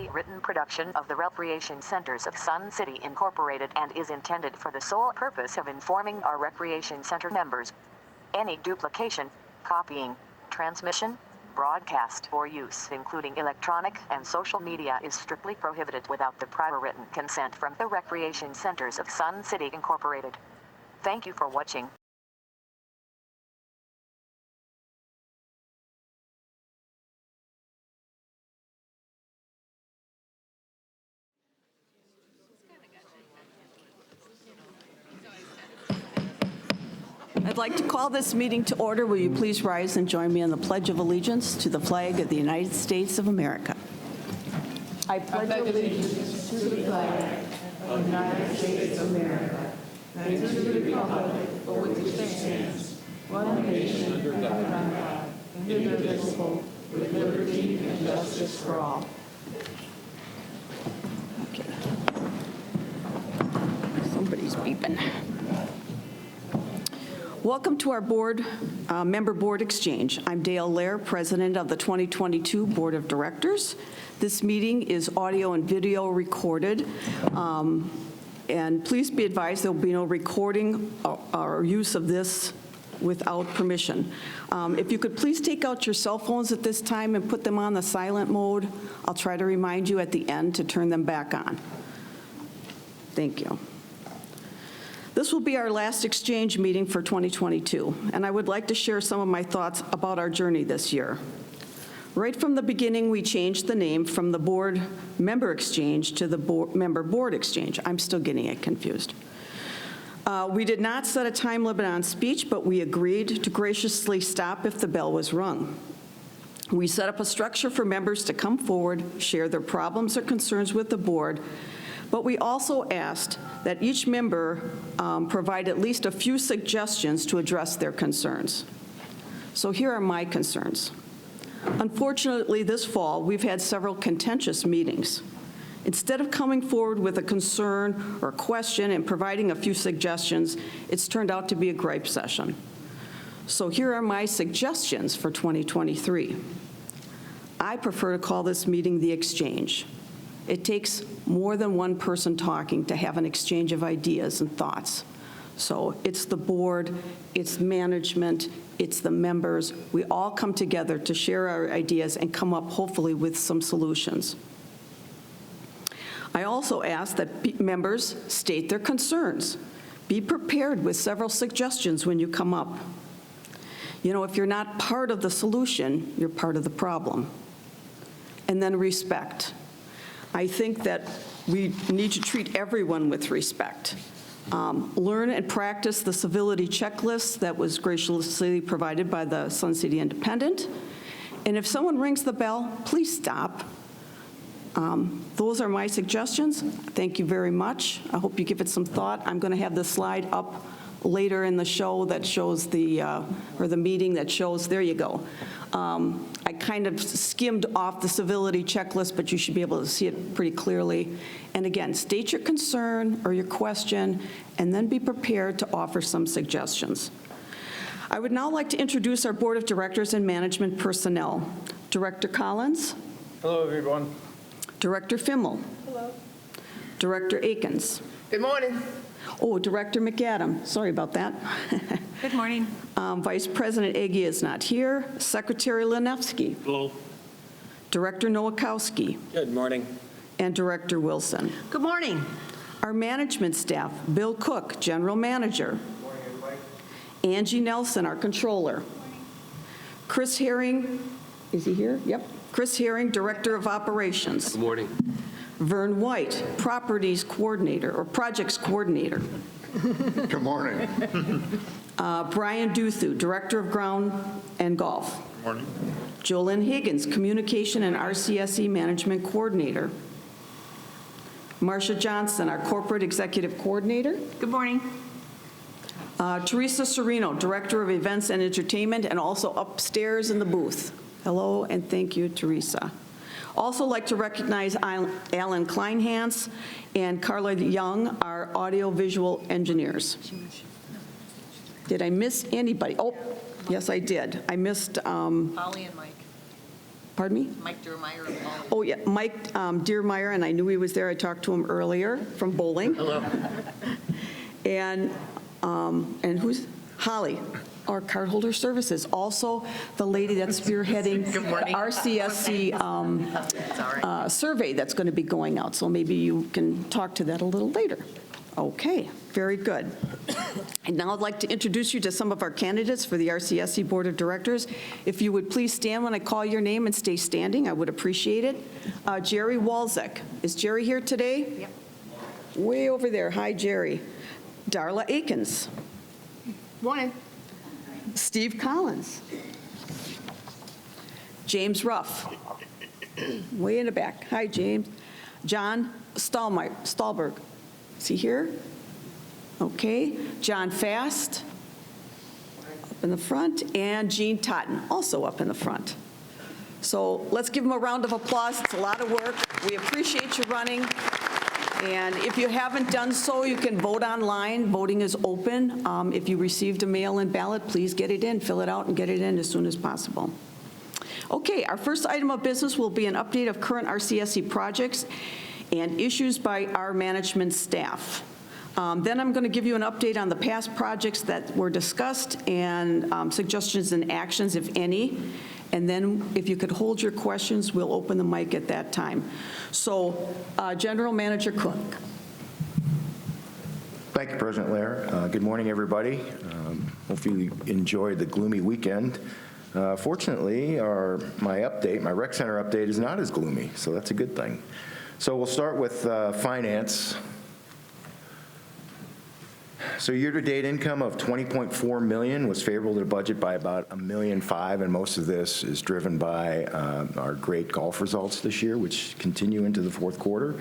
a written production of the Recreation Centers of Sun City Incorporated and is intended for the sole purpose of informing our Recreation Center members. Any duplication, copying, transmission, broadcast, or use, including electronic and social media, is strictly prohibited without the prior written consent from the Recreation Centers of Sun City Incorporated. Thank you for watching. I'd like to call this meeting to order. Will you please rise and join me in the Pledge of Allegiance to the flag of the United States of America. I pledge allegiance to the flag of the United States of America and to the republic for which it stands, one nation under God, indivisible, with liberty and justice for all. Okay. Somebody's beeping. Welcome to our member board exchange. I'm Dale Lair, president of the 2022 Board of Directors. This meeting is audio and video recorded, and please be advised there will be no recording or use of this without permission. If you could please take out your cell phones at this time and put them on the silent mode. I'll try to remind you at the end to turn them back on. Thank you. This will be our last exchange meeting for 2022, and I would like to share some of my thoughts about our journey this year. Right from the beginning, we changed the name from the board member exchange to the member board exchange. I'm still getting it confused. We did not set a time limit on speech, but we agreed to graciously stop if the bell was rung. We set up a structure for members to come forward, share their problems or concerns with the board, but we also asked that each member provide at least a few suggestions to address their concerns. So here are my concerns. Unfortunately, this fall, we've had several contentious meetings. Instead of coming forward with a concern or question and providing a few suggestions, it's turned out to be a gripe session. So here are my suggestions for 2023. I prefer to call this meeting the exchange. It takes more than one person talking to have an exchange of ideas and thoughts. So it's the board, it's management, it's the members. We all come together to share our ideas and come up hopefully with some solutions. I also ask that members state their concerns. Be prepared with several suggestions when you come up. You know, if you're not part of the solution, you're part of the problem. And then respect. I think that we need to treat everyone with respect. Learn and practice the civility checklist that was graciously provided by the Sun City Independent. And if someone rings the bell, please stop. Those are my suggestions. Thank you very much. I hope you give it some thought. I'm going to have the slide up later in the show that shows or the meeting that shows, there you go. I kind of skimmed off the civility checklist, but you should be able to see it pretty clearly. And again, state your concern or your question, and then be prepared to offer some suggestions. I would now like to introduce our Board of Directors and Management personnel. Director Collins. Hello, everyone. Director Fimmel. Hello. Director Akins. Good morning. Oh, Director McAdam, sorry about that. Good morning. Vice President Ege is not here. Secretary Lenevsky. Hello. Director Nowakowski. Good morning. And Director Wilson. Good morning. Our management staff, Bill Cook, General Manager. Good morning, everybody. Angie Nelson, our Controller. Chris Herring, is he here? Yep. Chris Herring, Director of Operations. Good morning. Vern White, Properties Coordinator, or Projects Coordinator. Good morning. Brian Duthu, Director of Ground and Golf. Good morning. Jolynn Higgins, Communication and RCSC Management Coordinator. Marcia Johnson, our Corporate Executive Coordinator. Good morning. Teresa Serino, Director of Events and Entertainment, and also upstairs in the booth. Hello, and thank you, Teresa. Also like to recognize Alan Kleinhans and Carla Young, our audio-visual engineers. Did I miss anybody? Oh, yes, I did. I missed Holly and Mike. Pardon me? Mike Durmeyer and Paul. Oh, yeah, Mike Deermeyer, and I knew he was there. I talked to him earlier from bowling. Hello. And who's Holly, our cardholder services. Also, the lady that's spearheading the RCSC survey that's going to be going out. So maybe you can talk to that a little later. Okay, very good. And now I'd like to introduce you to some of our candidates for the RCSC Board of Directors. If you would please stand when I call your name and stay standing, I would appreciate it. Jerry Walczek. Is Jerry here today? Yep. Way over there. Hi, Jerry. Darla Akins. Morning. Steve Collins. James Ruff. Way in the back. Hi, James. John Stahlberg. Is he here? Okay. John Fast, up in the front, and Jean Totten, also up in the front. So let's give them a round of applause. It's a lot of work. We appreciate you running. And if you haven't done so, you can vote online. Voting is open. If you received a mail-in ballot, please get it in, fill it out, and get it in as soon as possible. Okay, our first item of business will be an update of current RCSC projects and issues by our management staff. Then I'm going to give you an update on the past projects that were discussed and suggestions and actions, if any. And then if you could hold your questions, we'll open the mic at that time. So, General Manager Cook. Thank you, President Lair. Good morning, everybody. Hopefully you enjoyed the gloomy weekend. Fortunately, my rec center update is not as gloomy, so that's a good thing. So we'll start with finance. So year-to-date income of $20.4 million was favorable to the budget by about $1.5 million, and most of this is driven by our great golf results this year, which continue into the fourth quarter.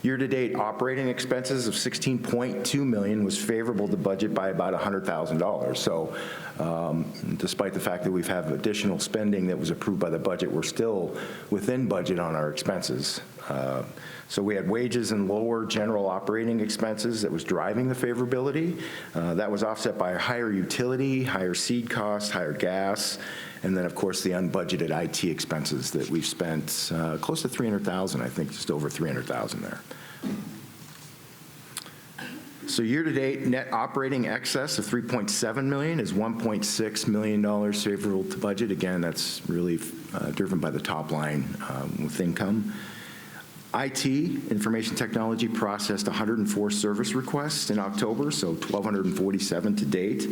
Year-to-date operating expenses of $16.2 million was favorable to budget by about $100,000. So despite the fact that we've had additional spending that was approved by the budget, we're still within budget on our expenses. So we had wages and lower general operating expenses that was driving the favorability. That was offset by a higher utility, higher seed costs, higher gas, and then, of course, the unbudgeted IT expenses that we've spent close to $300,000, I think, just over $300,000 there. So year-to-date net operating excess of $3.7 million is $1.6 million favorable to budget. Again, that's really driven by the top line with income. IT, information technology, processed 104 service requests in October, so 1,247 to date.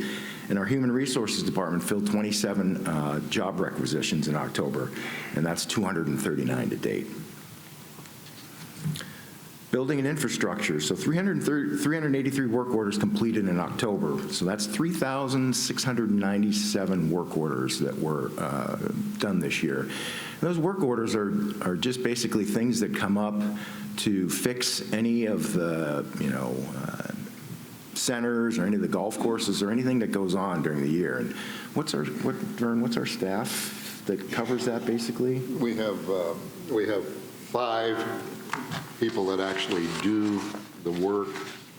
And our human resources department filled 27 job requisitions in October, and that's 239 to date. Building and infrastructure, so 383 work orders completed in October. So that's 3,697 work orders that were done this year. And those work orders are just basically things that come up to fix any of the, centers or any of the golf courses or anything that goes on during the year. And what's our staff that covers that basically? We have 5 people that actually do the work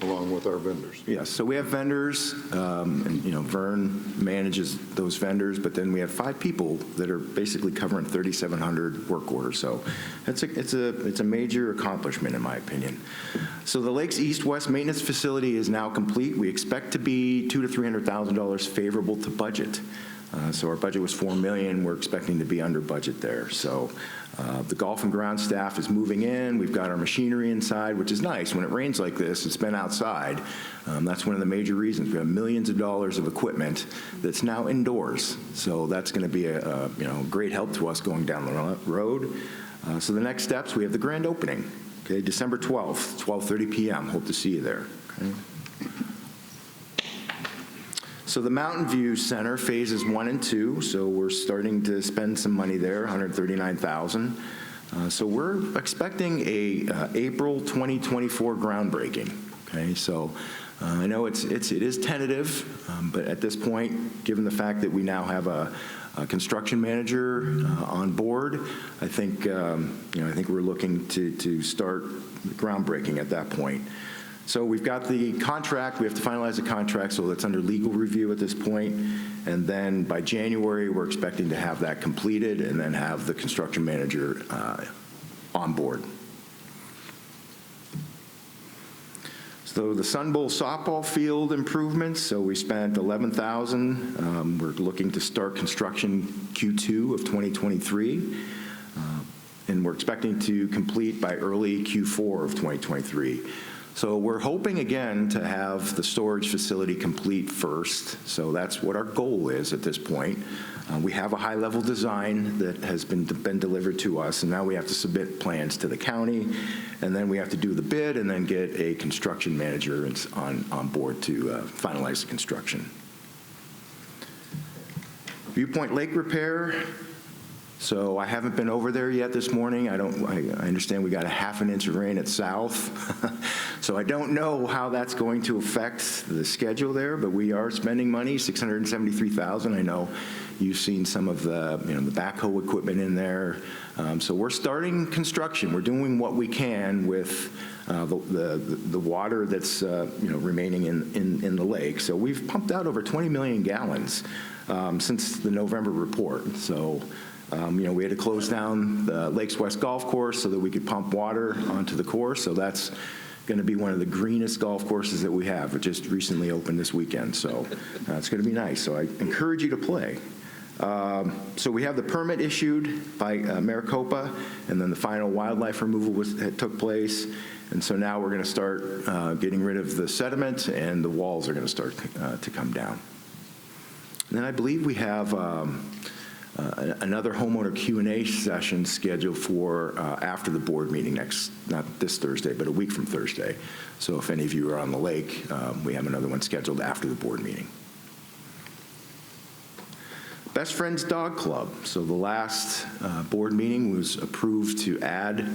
along with our vendors. Yes, so we have vendors, and Vern manages those vendors, but then we have 5 people that are basically covering 3,700 work orders. So it's a major accomplishment in my opinion. So the Lakes East-West maintenance facility is now complete. We expect to be $200,000 to $300,000 favorable to budget. So our budget was $4 million. We're expecting to be under budget there. So the golf and ground staff is moving in. We've got our machinery inside, which is nice. When it rains like this, it's been outside. That's one of the major reasons. We have millions of dollars of equipment that's now indoors. So that's going to be a great help to us going down the road. So the next steps, we have the grand opening. Okay, December 12th, 12:30 p.m. Hope to see you there. Okay. So the Mountain View Center, phases 1 and 2, so we're starting to spend some money there, $139,000. So we're expecting a April 2024 groundbreaking. Okay, so I know it is tentative, but at this point, given the fact that we now have a construction manager on board, I think we're looking to start groundbreaking at that point. So we've got the contract, we have to finalize the contract, so that's under legal review at this point. And then by January, we're expecting to have that completed and then have the construction manager on board. So the Sun Bowl softball field improvements, so we spent $11,000. We're looking to start construction Q2 of 2023. And we're expecting to complete by early Q4 of 2023. So we're hoping again to have the storage facility complete first. So that's what our goal is at this point. We have a high-level design that has been delivered to us, and now we have to submit plans to the county, and then we have to do the bid and then get a construction manager on board to finalize the construction. Viewpoint Lake repair. So I haven't been over there yet this morning. I understand we got a half an inch of rain at South. So I don't know how that's going to affect the schedule there, but we are spending money, $673,000. I know you've seen some of the, the backhoe equipment in there. So we're starting construction. We're doing what we can with the water that's remaining in the lake. So we've pumped out over 20 million gallons since the November report. So we had to close down the Lakes West Golf Course so that we could pump water onto the course. So that's going to be one of the greenest golf courses that we have. It just recently opened this weekend, so it's going to be nice. So I encourage you to play. So we have the permit issued by Maricopa, and then the final wildlife removal took place. And so now we're going to start getting rid of the sediment, and the walls are going to start to come down. And then I believe we have another homeowner Q&A session scheduled for after the board meeting not this Thursday, but a week from Thursday. So if any of you are on the lake, we have another one scheduled after the board meeting. Best Friends Dog Club. So the last board meeting was approved to add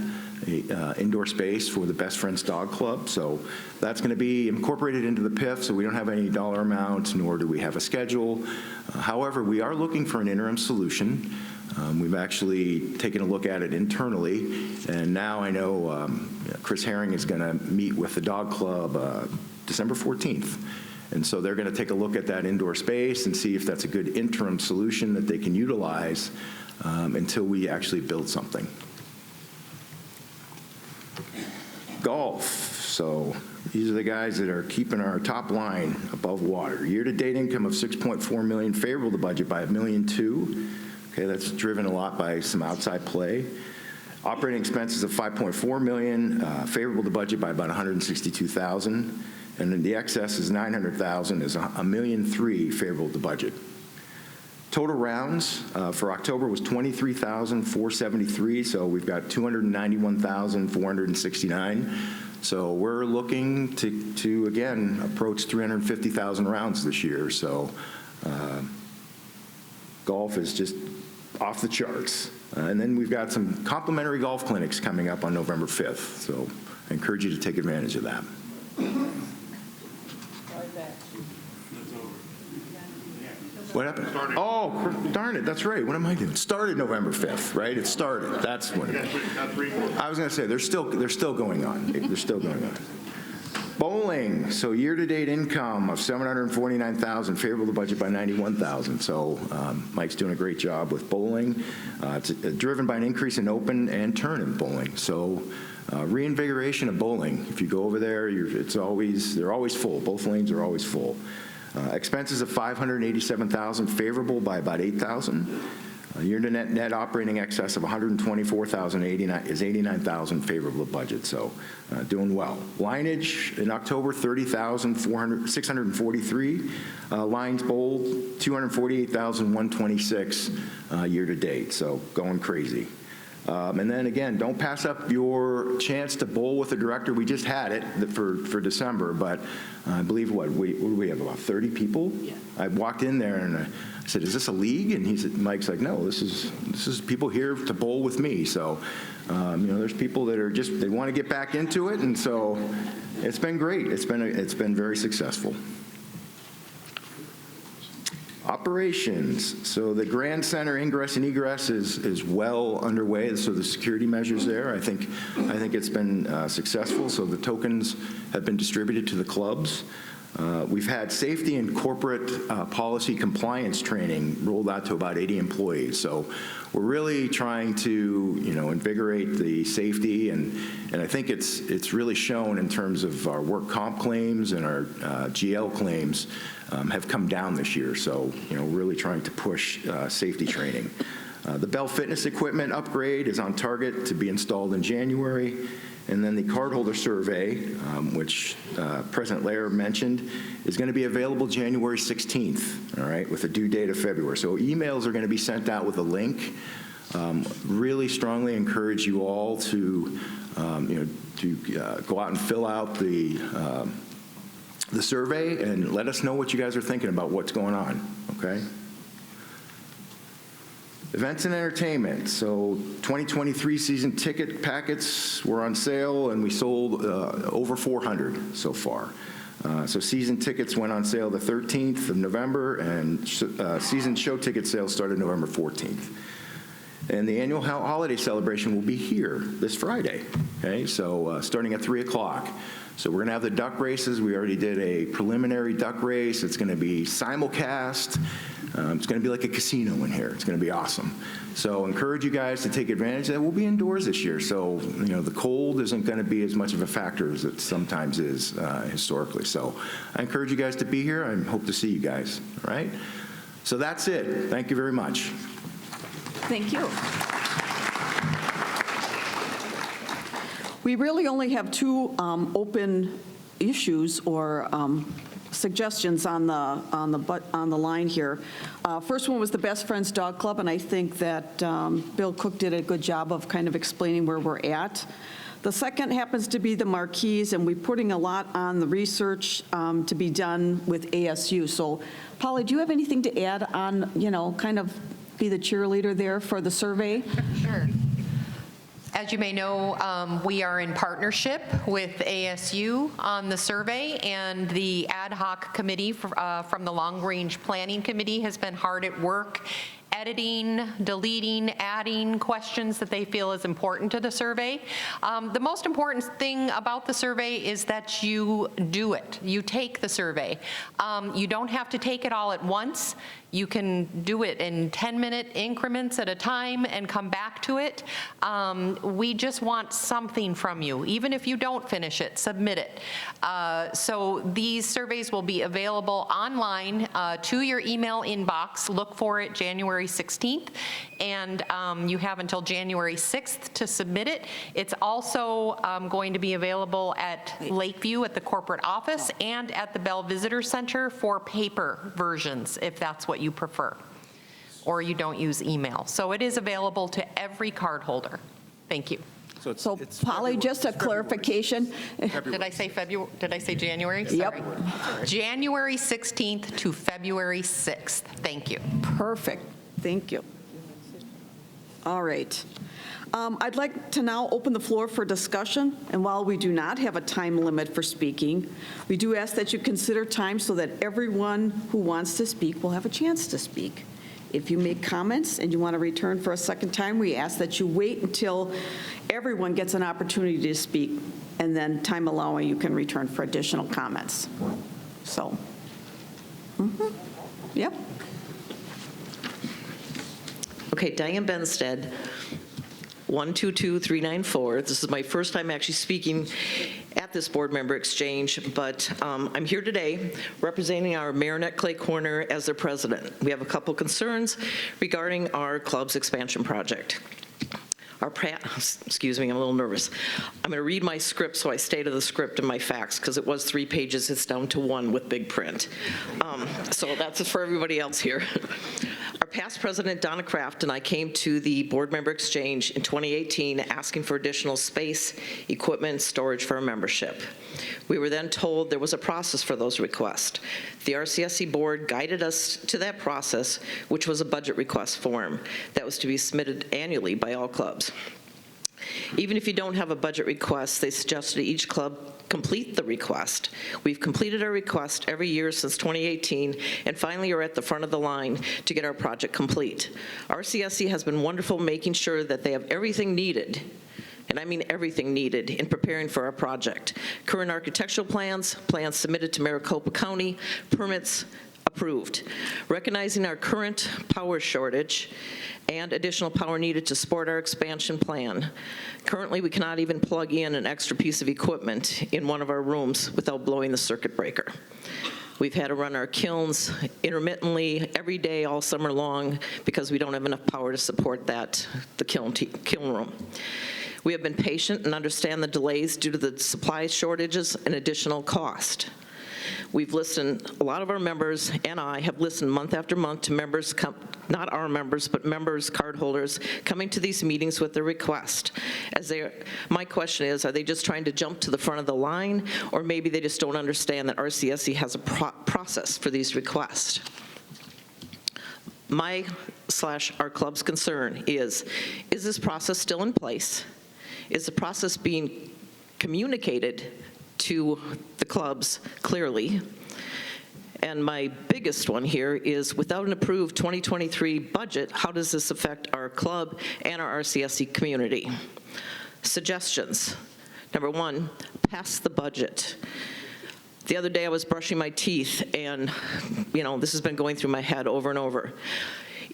a indoor space for the Best Friends Dog Club. So that's going to be incorporated into the PIF, so we don't have any dollar amount, nor do we have a schedule. However, we are looking for an interim solution. We've actually taken a look at it internally, and now I know Chris Herring is going to meet with the dog club December 14th. And so they're going to take a look at that indoor space and see if that's a good interim solution that they can utilize until we actually build something. Golf. So these are the guys that are keeping our top line above water. Year-to-date income of $6.4 million, favorable to budget by $1.2 million. Okay, that's driven a lot by some outside play. Operating expenses of $5.4 million, favorable to budget by about $162,000. And then the excess is $900,000, is $1.3 million favorable to budget. Total rounds for October was 23,473, so we've got 291,469. So we're looking to again approach 350,000 rounds this year. So golf is just off the charts. And then we've got some complimentary golf clinics coming up on November 5th. So I encourage you to take advantage of that. What happened? Oh, darn it, that's right. What am I doing? It started November 5th, right? It started. That's when it I was going to say, they're still going on. They're still going on. Bowling. So year-to-date income of $749,000, favorable to budget by $91,000. So Mike's doing a great job with bowling. It's driven by an increase in open and turn-in bowling. So reinvigoration of bowling. If you go over there, they're always full. Both lanes are always full. Expenses of $587,000, favorable by about $8,000. Year-to-net net operating excess of $124,000 is $89,000 favorable to budget, so doing well. Lineage in October, 30,643. Lines bowled, 248,126 year-to-date, so going crazy. And then again, don't pass up your chance to bowl with a director. We just had it for December, but I believe what do we have, about 30 people? Yeah. I walked in there and I said, "Is this a league?" And Mike's like, "No, this is people here to bowl with me." So, there's people that are they want to get back into it, and so it's been great. It's been very successful. Operations. So the Grand Center ingress and egress is well underway. So the security measures there, I think it's been successful. So the tokens have been distributed to the clubs. We've had safety and corporate policy compliance training rolled out to about 80 employees. So we're really trying to, invigorate the safety, and I think it's really shown in terms of our work comp claims and our GL claims have come down this year. So, really trying to push safety training. The Bell Fitness equipment upgrade is on target to be installed in January. And then the cardholder survey, which President Lair mentioned, is going to be available January 16th, all right, with a due date of February. So emails are going to be sent out with a link. Really strongly encourage you all to, go out and fill out the survey and let us know what you guys are thinking about what's going on, okay? Events and entertainment. So 2023 season ticket packets were on sale, and we sold over 400 so far. So season tickets went on sale the 13th of November, and season show ticket sales started November 14th. And the annual holiday celebration will be here this Friday, okay? So starting at 3 o'clock. So we're going to have the duck races. We already did a preliminary duck race. It's going to be simulcast. It's going to be like a casino in here. It's going to be awesome. So encourage you guys to take advantage of that. We'll be indoors this year, so the cold isn't going to be as much of a factor as it sometimes is historically. So I encourage you guys to be here. I hope to see you guys. All right. So that's it. Thank you very much. Thank you. We really only have two open issues or suggestions on the line here. First one was the Best Friends Dog Club, and I think that Bill Cook did a good job of kind of explaining where we're at. The second happens to be the marquees, and we're putting a lot on the research to be done with ASU. So, Polly, do you have anything to add on, kind of be the cheerleader there for the survey? Sure. As you may know, we are in partnership with ASU on the survey, and the ad hoc committee from the Long Range Planning Committee has been hard at work editing, deleting, adding questions that they feel is important to the survey. The most important thing about the survey is that you do it. You take the survey. You don't have to take it all at once. You can do it in 10-minute increments at a time and come back to it. We just want something from you. Even if you don't finish it, submit it. So these surveys will be available online to your email inbox. Look for it January 16th, and you have until January 6th to submit it. It's also going to be available at Lakeview at the corporate office and at the Bell Visitor Center for paper versions, if that's what you prefer, or you don't use email. So it is available to every cardholder. Thank you. So Polly, just a clarification. Did I say February? Did I say January? Yep. Sorry. January 16th to February 6th. Thank you. Perfect. Thank you. All right. I'd like to now open the floor for discussion, and while we do not have a time limit for speaking, we do ask that you consider time so that everyone who wants to speak will have a chance to speak. If you make comments and you want to return for a second time, we ask that you wait until everyone gets an opportunity to speak, and then time allowing, you can return for additional comments. So, yep. Okay, Diane Benstead, 122394. This is my first time actually speaking at this board member exchange, but I'm here today representing our Marinette Clay Corner as their president. We have a couple concerns regarding our club's expansion project. Excuse me, I'm a little nervous. I'm going to read my script so I stay to the script and my facts, because it was 3 pages, it's down to 1 with big print. So that's for everybody else here. Our past president, Donna Kraft, and I came to the board member exchange in 2018 asking for additional space, equipment, storage for our membership. We were then told there was a process for those requests. The RCSC board guided us to that process, which was a budget request form that was to be submitted annually by all clubs. Even if you don't have a budget request, they suggested each club complete the request. We've completed our request every year since 2018, and finally are at the front of the line to get our project complete. RCSC has been wonderful making sure that they have everything needed, and I mean everything needed, in preparing for our project. Current architectural plans, plans submitted to Maricopa County, permits approved. Recognizing our current power shortage and additional power needed to support our expansion plan. Currently, we cannot even plug in an extra piece of equipment in one of our rooms without blowing the circuit breaker. We've had to run our kilns intermittently every day all summer long because we don't have enough power to support the kiln room. We have been patient and understand the delays due to the supply shortages and additional cost. We've listened, a lot of our members and I have listened month after month to members, not our members, but members, cardholders, coming to these meetings with their request. My question is, are they just trying to jump to the front of the line, or maybe they just don't understand that RCSC has a process for these requests? Our club's concern is this process still in place? Is the process being communicated to the clubs clearly? And my biggest one here is, without an approved 2023 budget, how does this affect our club and our RCSC community? Suggestions. Number one, pass the budget. The other day I was brushing my teeth, and this has been going through my head over and over.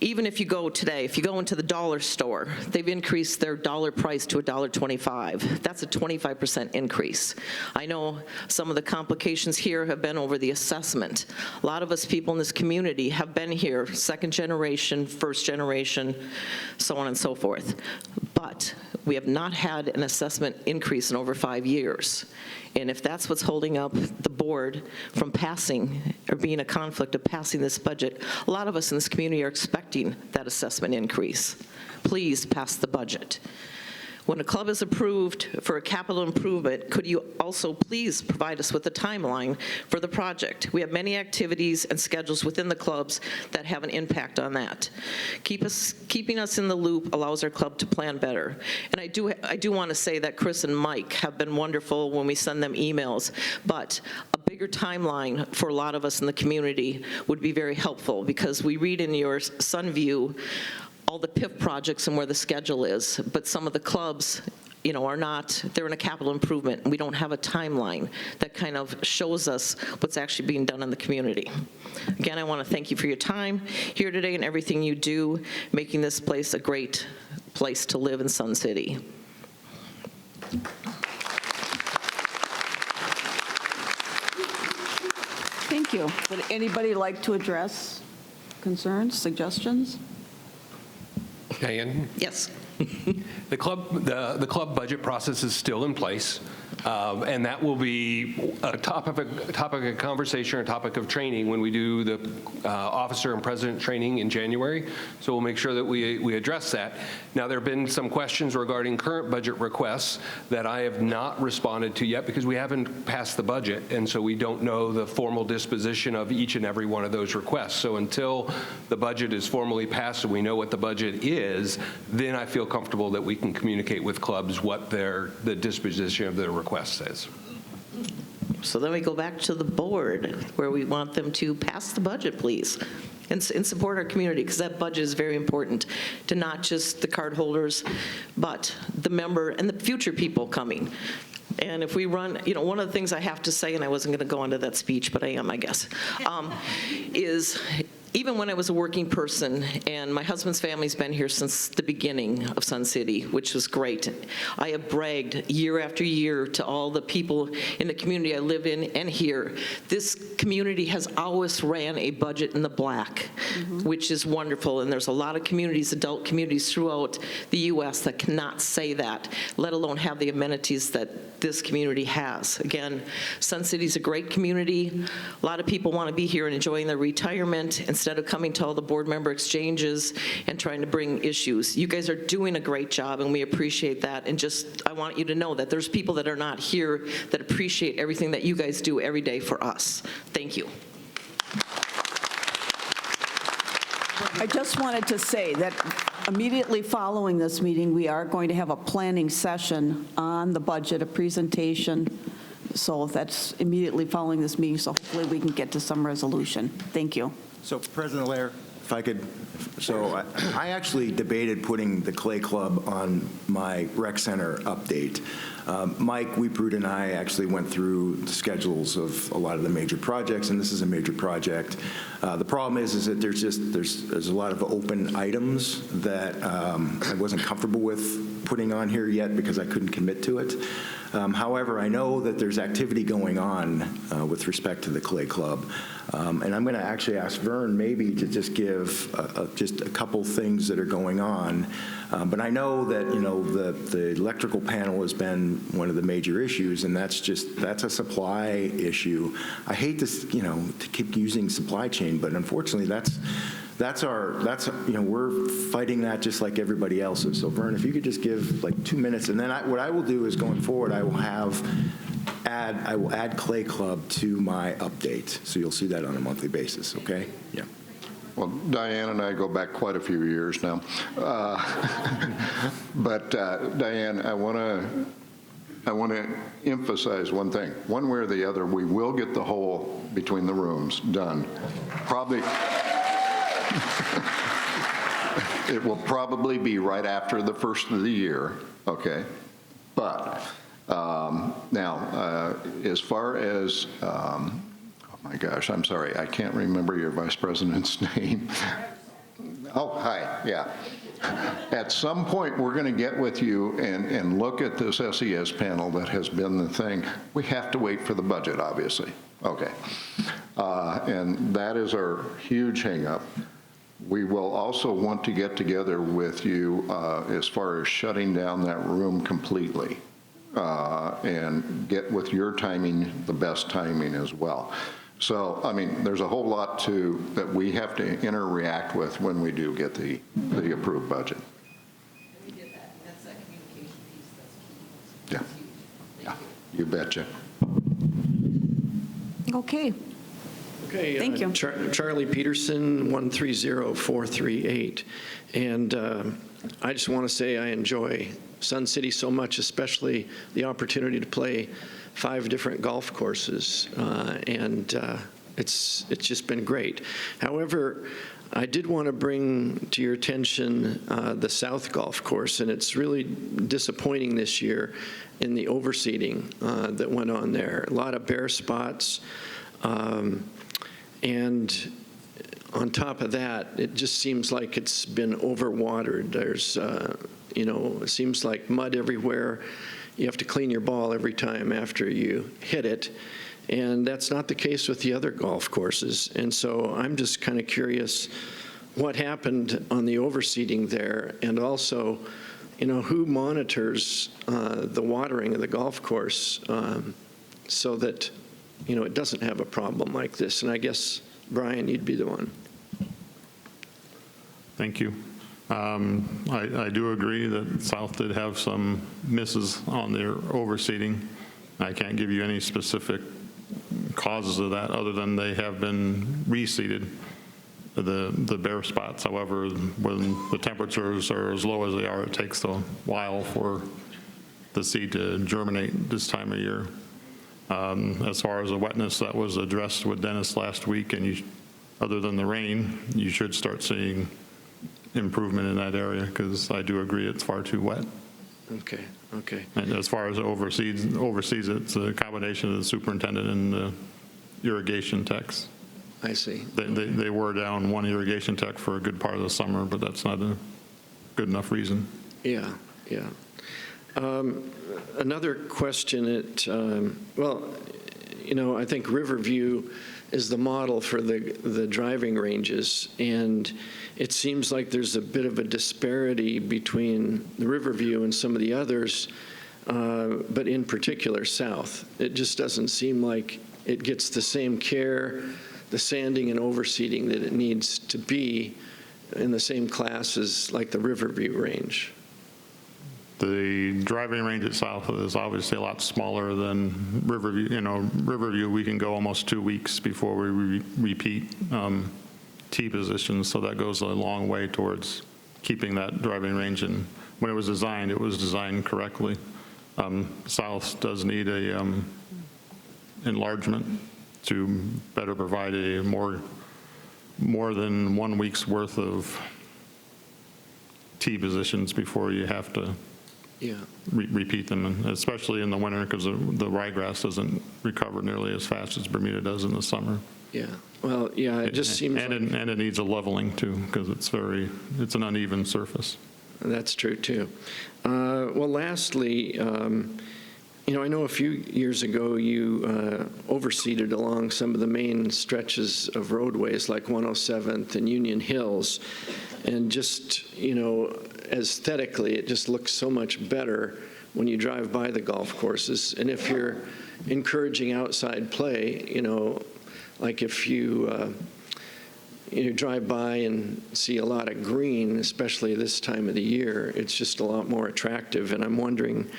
Even if you go into the dollar store, they've increased their dollar price to $1.25. That's a 25% increase. I know some of the complications here have been over the assessment. A lot of us people in this community have been here, second generation, first generation, so on and so forth. But we have not had an assessment increase in over 5 years. And if that's what's holding up the board from passing, or being a conflict of passing this budget, a lot of us in this community are expecting that assessment increase. Please pass the budget. When a club is approved for a capital improvement, could you also please provide us with a timeline for the project? We have many activities and schedules within the clubs that have an impact on that. Keeping us in the loop allows our club to plan better. And I do want to say that Chris and Mike have been wonderful when we send them emails, but a bigger timeline for a lot of us in the community would be very helpful, because we read in your Sunview all the PIF projects and where the schedule is, but some of the clubs, are not, they're in a capital improvement, and we don't have a timeline that kind of shows us what's actually being done in the community. Again, I want to thank you for your time here today and everything you do, making this place a great place to live in Sun City. Thank you. Would anybody like to address concerns, suggestions? Megan? Yes. The club budget process is still in place, and that will be a topic of conversation or a topic of training when we do the officer and president training in January. So we'll make sure that we address that. Now, there have been some questions regarding current budget requests that I have not responded to yet, because we haven't passed the budget, and so we don't know the formal disposition of each and every one of those requests. So until the budget is formally passed and we know what the budget is, then I feel comfortable that we can communicate with clubs what the disposition of their request is. So then we go back to the board, where we want them to pass the budget, please, and support our community, because that budget is very important to not just the card holders, but the member and the future people coming. And if we run, one of the things I have to say, and I wasn't going to go into that speech, but I am, I guess, is even when I was a working person, and my husband's family's been here since the beginning of Sun City, which was great, I have bragged year after year to all the people in the community I live in and here. This community has always ran a budget in the black, which is wonderful, and there's a lot of communities, adult communities throughout the U.S. that cannot say that, let alone have the amenities that this community has. Again, Sun City's a great community. A lot of people want to be here and enjoying their retirement instead of coming to all the board member exchanges and trying to bring issues. You guys are doing a great job, and we appreciate that. And I want you to know that there's people that are not here that appreciate everything that you guys do every day for us. Thank you. I just wanted to say that immediately following this meeting, we are going to have a planning session on the budget, a presentation So that's immediately following this meeting, so hopefully we can get to some resolution. Thank you. So President Lair, if I could, so I actually debated putting the Clay Club on my rec center update. Mike Weeprud and I actually went through the schedules of a lot of the major projects, and this is a major project. The problem is that there's a lot of open items that I wasn't comfortable with putting on here yet because I couldn't commit to it. However, I know that there's activity going on with respect to the Clay Club. And I'm going to actually ask Vern maybe to just give just a couple things that are going on. But I know that, the electrical panel has been one of the major issues, and that's a supply issue. I hate this, to keep using supply chain, but unfortunately we're fighting that just like everybody else is. So Vern, if you could just give like 2 minutes, and then what I will do is going forward, I will add Clay Club to my update. So you'll see that on a monthly basis, okay? Yeah. Well, Diane and I go back quite a few years now. But Diane, I want to emphasize one thing. One way or the other, we will get the hole between the rooms done. Probably. It will probably be right after the first of the year, okay? But now, as far as, oh my gosh, I'm sorry, I can't remember your vice president's name. Oh, hi, yeah. At some point, we're going to get with you and look at this SES panel that has been the thing. We have to wait for the budget, obviously. Okay. And that is our huge hang-up. We will also want to get together with you as far as shutting down that room completely and get with your timing, the best timing as well. So, I mean, there's a whole lot that we have to interact with when we do get the approved budget. We did that. That's that communication piece that's key. Yeah. You betcha. Okay. Okay. Thank you. Charlie Peterson, 130438. And I just want to say I enjoy Sun City so much, especially the opportunity to play 5 different golf courses. It's just been great. However, I did want to bring to your attention the South Golf Course, and it's really disappointing this year in the overseeding that went on there. A lot of bare spots. And on top of that, it just seems like it's been overwatered. There's, it seems like mud everywhere. You have to clean your ball every time after you hit it. And that's not the case with the other golf courses. And so I'm just kind of curious what happened on the overseeding there, and also, who monitors the watering of the golf course so that it doesn't have a problem like this. And I guess, Brian, you'd be the one. Thank you. I do agree that South did have some misses on their overseeding. I can't give you any specific causes of that other than they have been reseeded, the bare spots. However, when the temperatures are as low as they are, it takes a while for the seed to germinate this time of year. As far as the wetness, that was addressed with Dennis last week, and other than the rain, you should start seeing improvement in that area, because I do agree it's far too wet. Okay. And as far as overseas, it's a combination of the superintendent and the irrigation techs. I see. They were down one irrigation tech for a good part of the summer, but that's not a good enough reason. Yeah. Another question, I think Riverview is the model for the driving ranges, and it seems like there's a bit of a disparity between the Riverview and some of the others, but in particular South. It just doesn't seem like it gets the same care, the sanding and overseeding that it needs to be in the same class as like the Riverview range. The driving range at South is obviously a lot smaller than Riverview. Riverview, we can go almost 2 weeks before we repeat tee positions, so that goes a long way towards keeping that driving range. And when it was designed correctly. South does need a enlargement to better provide a more than 1 week's worth of tee positions before you have to repeat them, and especially in the winter because the ryegrass doesn't recover nearly as fast as Bermuda does in the summer. Yeah, well, yeah, it just seems and it needs a leveling too because it's an uneven surface. That's true too. Well, lastly, I know a few years ago you overseeded along some of the main stretches of roadways like 107th and Union Hills, and just, aesthetically, it just looks so much better when you drive by the golf courses. And if you're encouraging outside play, like if you drive by and see a lot of green, especially this time of the year, it's just a lot more attractive. And I'm wondering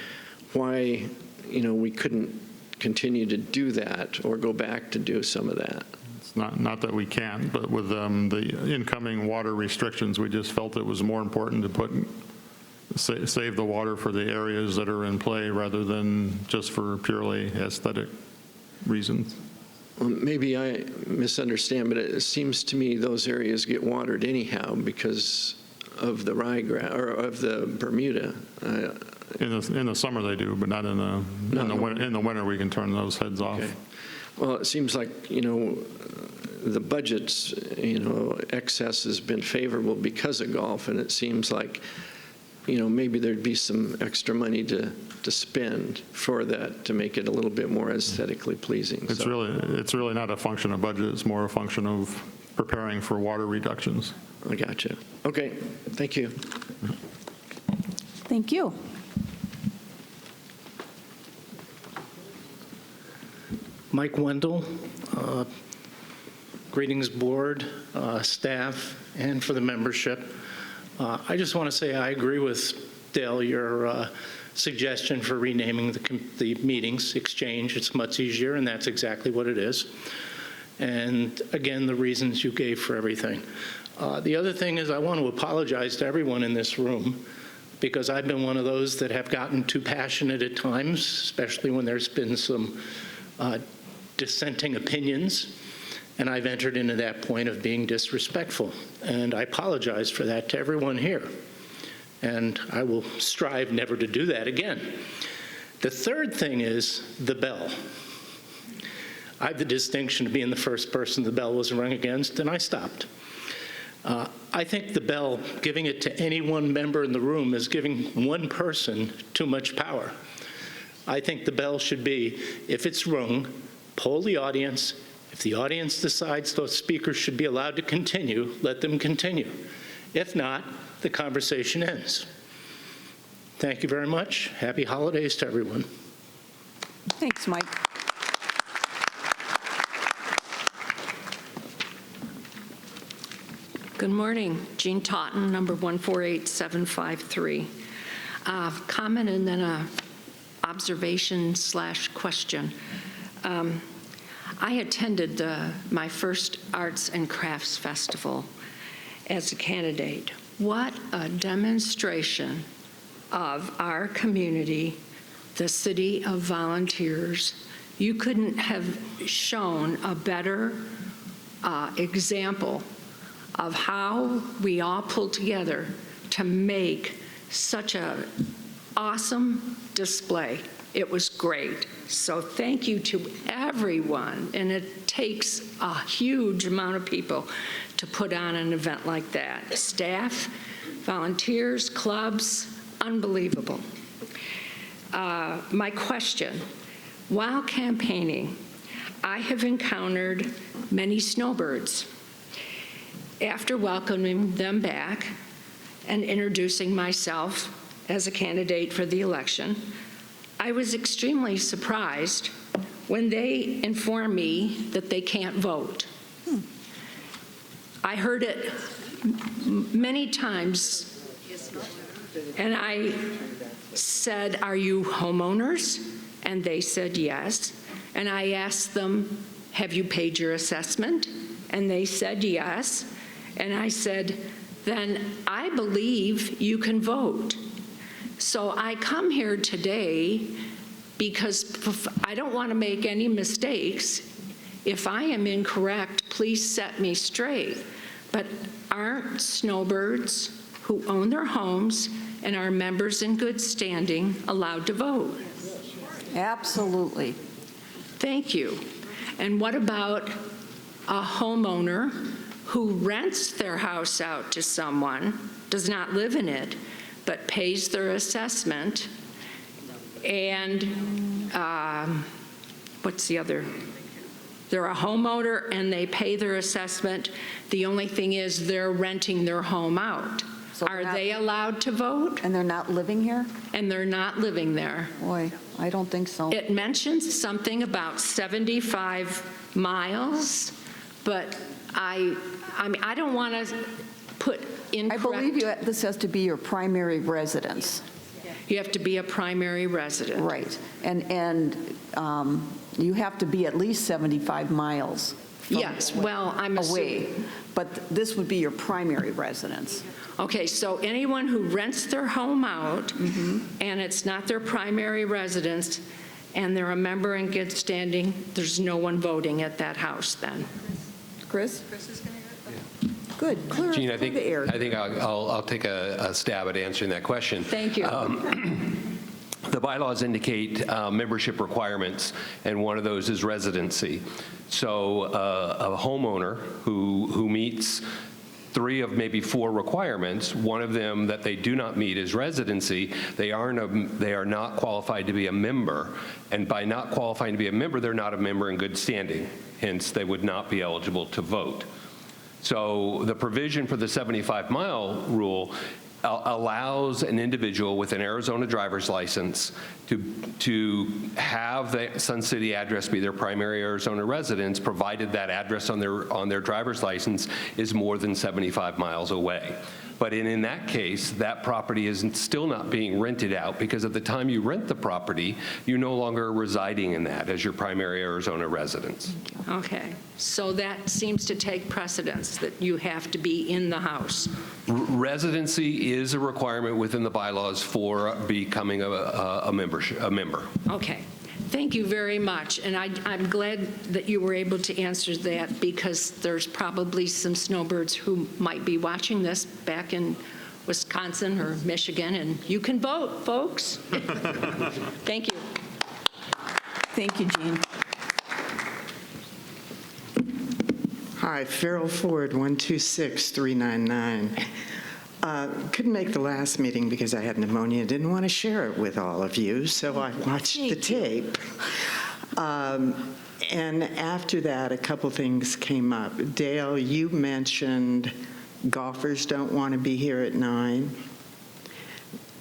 why, we couldn't continue to do that or go back to do some of that. It's not that we can't, but with the incoming water restrictions, we just felt it was more important to save the water for the areas that are in play rather than just for purely aesthetic reasons. Well, maybe I misunderstand, but it seems to me those areas get watered anyhow because of the ryegrass or of the Bermuda. In the summer they do, but not in the winter we can turn those heads off. Okay. Well, it seems like, the budget's, excess has been favorable because of golf, and it seems like, maybe there'd be some extra money to spend for that to make it a little bit more aesthetically pleasing. It's really not a function of budget. It's more a function of preparing for water reductions. I gotcha. Okay, thank you. Thank you. Mike Wendell, greetings board, staff, and for the membership. I just want to say I agree with Dale, your suggestion for renaming the meetings exchange. It's much easier, and that's exactly what it is. And again, the reasons you gave for everything. The other thing is I want to apologize to everyone in this room because I've been one of those that have gotten too passionate at times, especially when there's been some dissenting opinions, and I've entered into that point of being disrespectful. And I apologize for that to everyone here. And I will strive never to do that again. The third thing is the bell. I have the distinction of being the first person the bell was rung against, and I stopped. I think the bell, giving it to any one member in the room is giving one person too much power. I think the bell should be, if it's rung, poll the audience. If the audience decides those speakers should be allowed to continue, let them continue. If not, the conversation ends. Thank you very much. Happy holidays to everyone. Thanks, Mike. Good morning. Jean Totten, number 148753. Comment and then a observation/question. I attended my first Arts and Crafts Festival as a candidate. What a demonstration of our community, the city of volunteers. You couldn't have shown a better example of how we all pulled together to make such an awesome display. It was great. So thank you to everyone. And it takes a huge amount of people to put on an event like that. Staff, volunteers, clubs, unbelievable. My question, while campaigning, I have encountered many snowbirds. After welcoming them back and introducing myself as a candidate for the election, I was extremely surprised when they informed me that they can't vote. I heard it many times, and I said, "Are you homeowners?" And they said yes. And I asked them, "Have you paid your assessment?" And they said yes. And I said, "Then I believe you can vote." So I come here today because I don't want to make any mistakes. If I am incorrect, please set me straight. But aren't snowbirds who own their homes and are members in good standing allowed to vote? Absolutely. Thank you. And what about a homeowner who rents their house out to someone, does not live in it, but pays their assessment, and what's the other? They're a homeowner and they pay their assessment. The only thing is they're renting their home out. So Are they allowed to vote? And they're not living here? And they're not living there. Boy, I don't think so. It mentions something about 75 miles, but I mean, I don't want to put incorrect. I believe this has to be your primary residence. You have to be a primary resident. Right. And you have to be at least 75 miles Yes, well, I'm away. assuming. But this would be your primary residence. Okay, so anyone who rents their home out and it's not their primary residence and they're a member in good standing, there's no one voting at that house then. Chris? Chris is going to go. Good. Clear Gene, I think the air. I'll take a stab at answering that question. Thank you. The bylaws indicate membership requirements, and one of those is residency. So a homeowner who meets 3 of maybe 4 requirements, one of them that they do not meet is residency. They are not qualified to be a member, and by not qualifying to be a member, they're not a member in good standing. Hence, they would not be eligible to vote. So the provision for the 75-mile rule allows an individual with an Arizona driver's license to have the Sun City address be their primary Arizona residence, provided that address on their driver's license is more than 75 miles away. But in that case, that property is still not being rented out, because at the time you rent the property, you're no longer residing in that as your primary Arizona residence. Okay, so that seems to take precedence, that you have to be in the house. Residency is a requirement within the bylaws for becoming a member. Okay, thank you very much. And I'm glad that you were able to answer that, because there's probably some snowbirds who might be watching this back in Wisconsin or Michigan, and you can vote, folks. Thank you. Thank you, Jean. Hi, Farrell Ford, 126399. Couldn't make the last meeting because I had pneumonia. Didn't want to share it with all of you, so I watched the tape. And after that, a couple things came up. Dale, you mentioned golfers don't want to be here at 9.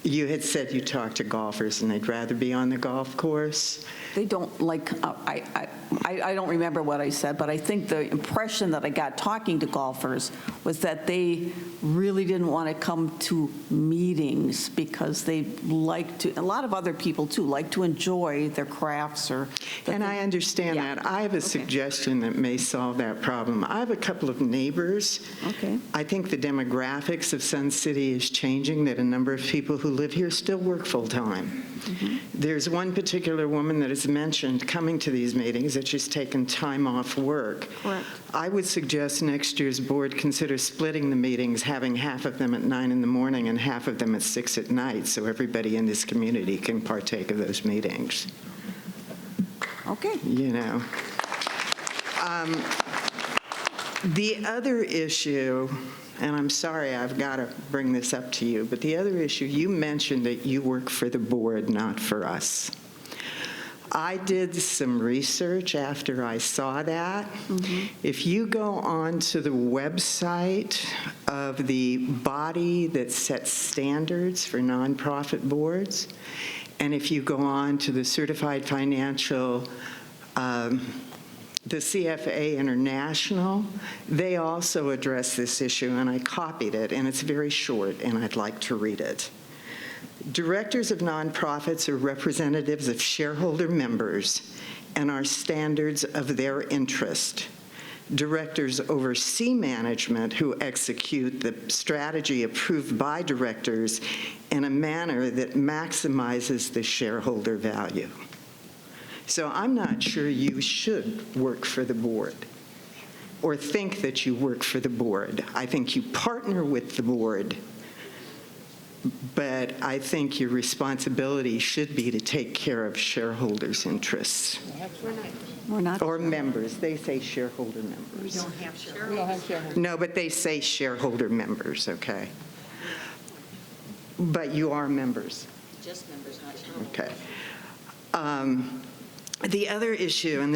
You had said you talked to golfers and they'd rather be on the golf course. They don't like, I don't remember what I said, but I think the impression that I got talking to golfers was that they really didn't want to come to meetings because they like to, a lot of other people too, like to enjoy their crafts or. And I understand that. I have a suggestion that may solve that problem. I have a couple of neighbors. Okay. I think the demographics of Sun City is changing, that a number of people who live here still work full-time. There's one particular woman that has mentioned coming to these meetings that she's taken time off work. Correct. I would suggest next year's board consider splitting the meetings, having half of them at 9 in the morning and half of them at 6 at night, so everybody in this community can partake of those meetings. Okay. You know. The other issue, and I'm sorry I've got to bring this up to you, but the other issue, you mentioned that you work for the board, not for us. I did some research after I saw that. If you go on to the website of the body that sets standards for nonprofit boards, and if you go on to the Certified Financial, the CFA International, they also address this issue, and I copied it, and it's very short, and I'd like to read it. Directors of nonprofits are representatives of shareholder members and are standards of their interest. Directors oversee management who execute the strategy approved by directors in a manner that maximizes the shareholder value. So I'm not sure you should work for the board or think that you work for the board. I think you partner with the board, but I think your responsibility should be to take care of shareholders' interests. We're not. Or members. They say shareholder members. We don't have shareholders. No, but they say shareholder members, okay? But you are members. Just members, not shareholders. Okay. The other issue, and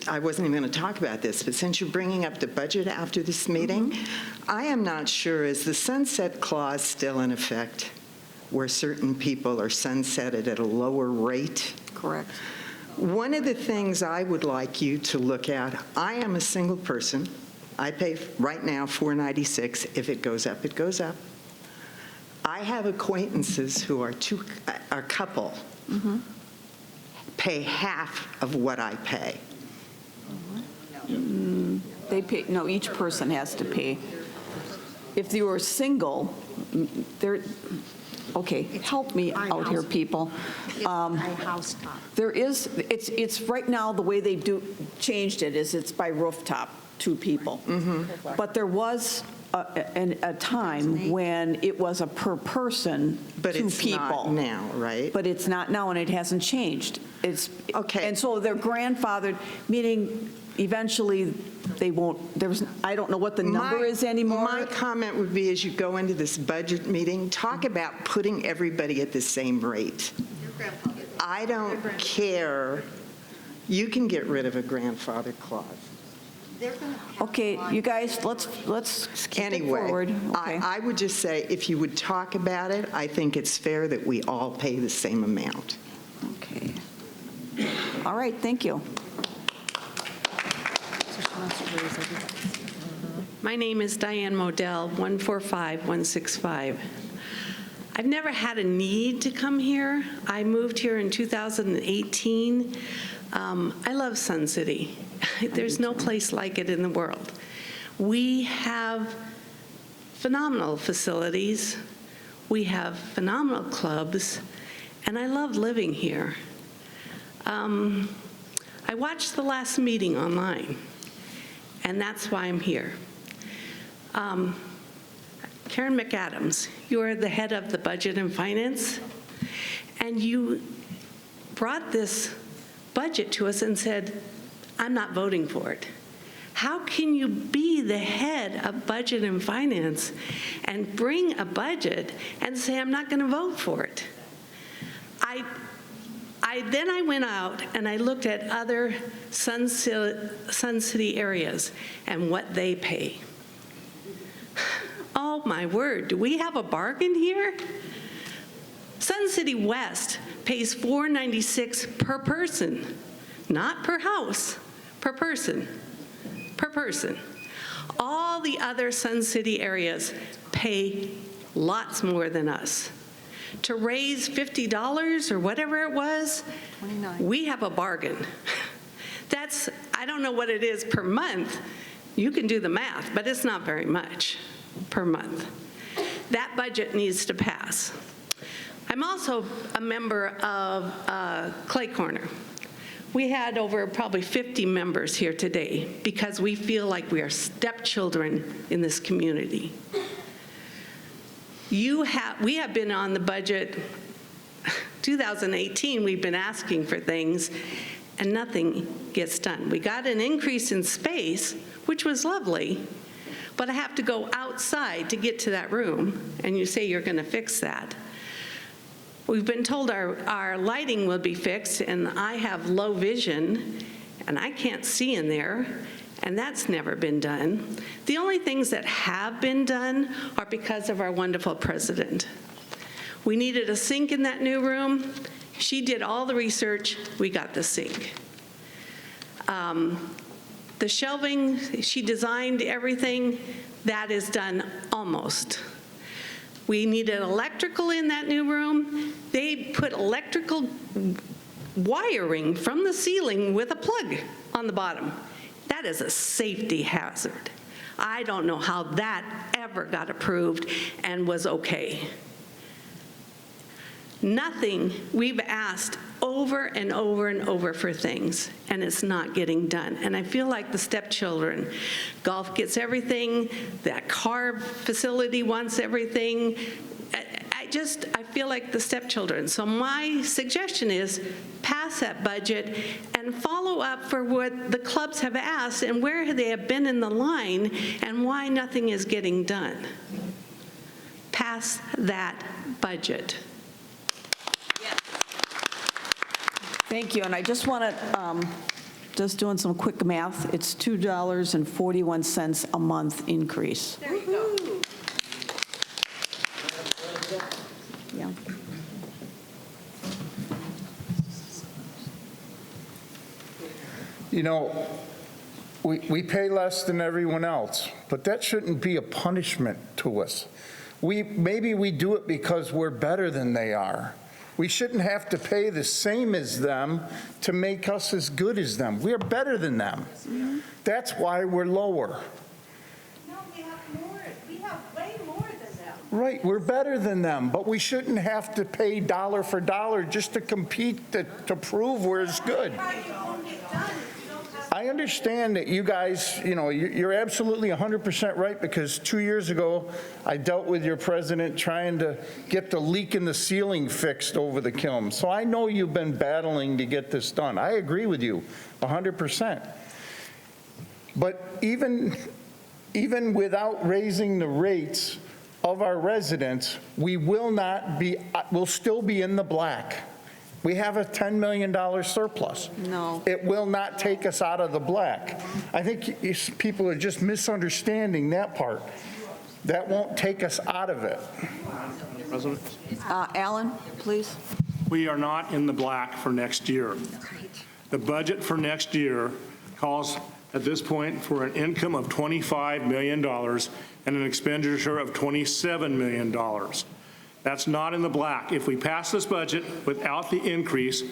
I wasn't even going to talk about this, but since you're bringing up the budget after this meeting, I am not sure, is the sunset clause still in effect where certain people are sunsetted at a lower rate? Correct. One of the things I would like you to look at, I am a single person. I pay right now $496. If it goes up, it goes up. I have acquaintances who are a couple, pay half of what I pay. They pay, no, each person has to pay. If you are single, okay, help me out here, people. There is, it's right now, the way they changed it is it's by rooftop, 2 people. But there was a time when it was a per person, 2 people. But it's not now, right? But it's not now, and it hasn't changed. It's okay. And so they're grandfathered, meaning eventually they won't, I don't know what the number is anymore. My comment would be, as you go into this budget meeting, talk about putting everybody at the same rate. I don't care. You can get rid of a grandfather clause. Okay, you guys, let's keep it forward. Okay. I would just say, if you would talk about it, I think it's fair that we all pay the same amount. Okay. All right, thank you. My name is Diane Modell, 145165. I've never had a need to come here. I moved here in 2018. I love Sun City. There's no place like it in the world. We have phenomenal facilities. We have phenomenal clubs, and I love living here. I watched the last meeting online, and that's why I'm here. Karen McAdams, you are the head of the Budget and Finance, and you brought this budget to us and said, I'm not voting for it. How can you be the head of Budget and Finance and bring a budget and say, I'm not going to vote for it? Then I went out and I looked at other Sun City areas and what they pay. Oh my word, do we have a bargain here? Sun City West pays $496 per person, not per house, per person, per person. All the other Sun City areas pay lots more than us. To raise $50 or whatever it was, we have a bargain. That's, I don't know what it is per month. You can do the math, but it's not very much per month. That budget needs to pass. I'm also a member of Clay Corner. We had over probably 50 members here today because we feel like we are stepchildren in this community. We have been on the budget, 2018, we've been asking for things, and nothing gets done. We got an increase in space, which was lovely, but I have to go outside to get to that room, and you say you're going to fix that. We've been told our lighting will be fixed, and I have low vision, and I can't see in there, and that's never been done. The only things that have been done are because of our wonderful president. We needed a sink in that new room. She did all the research. We got the sink. The shelving, she designed everything. That is done almost. We needed electrical in that new room. They put electrical wiring from the ceiling with a plug on the bottom. That is a safety hazard. I don't know how that ever got approved and was okay. Nothing, we've asked over and over and over for things, and it's not getting done. And I feel like the stepchildren. Golf gets everything, that car facility wants everything. I feel like the stepchildren. So my suggestion is pass that budget and follow up for what the clubs have asked and where they have been in the line and why nothing is getting done. Pass that budget. Thank you, and I just want to, just doing some quick math, it's $2.41 a month increase. There you go. Yeah. You know, we pay less than everyone else, but that shouldn't be a punishment to us. Maybe we do it because we're better than they are. We shouldn't have to pay the same as them to make us as good as them. We're better than them. That's why we're lower. No, we have more. We have way more than them. Right, we're better than them, but we shouldn't have to pay dollar for dollar just to compete to prove we're as good. I understand that you guys, you know, you're absolutely 100% right, because 2 years ago, I dealt with your president trying to get the leak in the ceiling fixed over the kiln. So I know you've been battling to get this done. I agree with you 100%. But even without raising the rates of our residents, we'll still be in the black. We have a $10 million surplus. No. It will not take us out of the black. I think people are just misunderstanding that part. That won't take us out of it. President? Alan, please. We are not in the black for next year. The budget for next year calls at this point for an income of $25 million and an expenditure of $27 million. That's not in the black. If we pass this budget without the increase,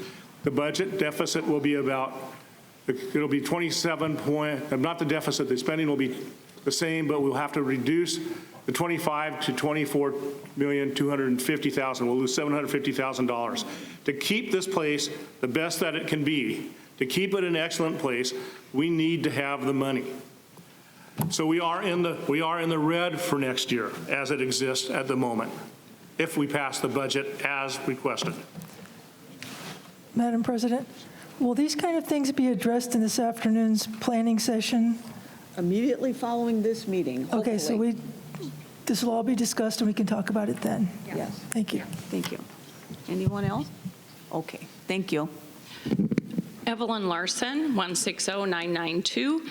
the budget deficit will be it'll be 27 point, not the deficit, the spending will be the same, but we'll have to reduce the 25 to 24,250,000. We'll lose $750,000. To keep this place the best that it can be, to keep it an excellent place, we need to have the money. So we are in the red for next year as it exists at the moment, if we pass the budget as requested. Madam President, will these kind of things be addressed in this afternoon's planning session? Immediately following this meeting, hopefully. Okay, so this will all be discussed and we can talk about it then. Yes. Thank you. Thank you. Anyone else? Okay, thank you. Evelyn Larson, 160992.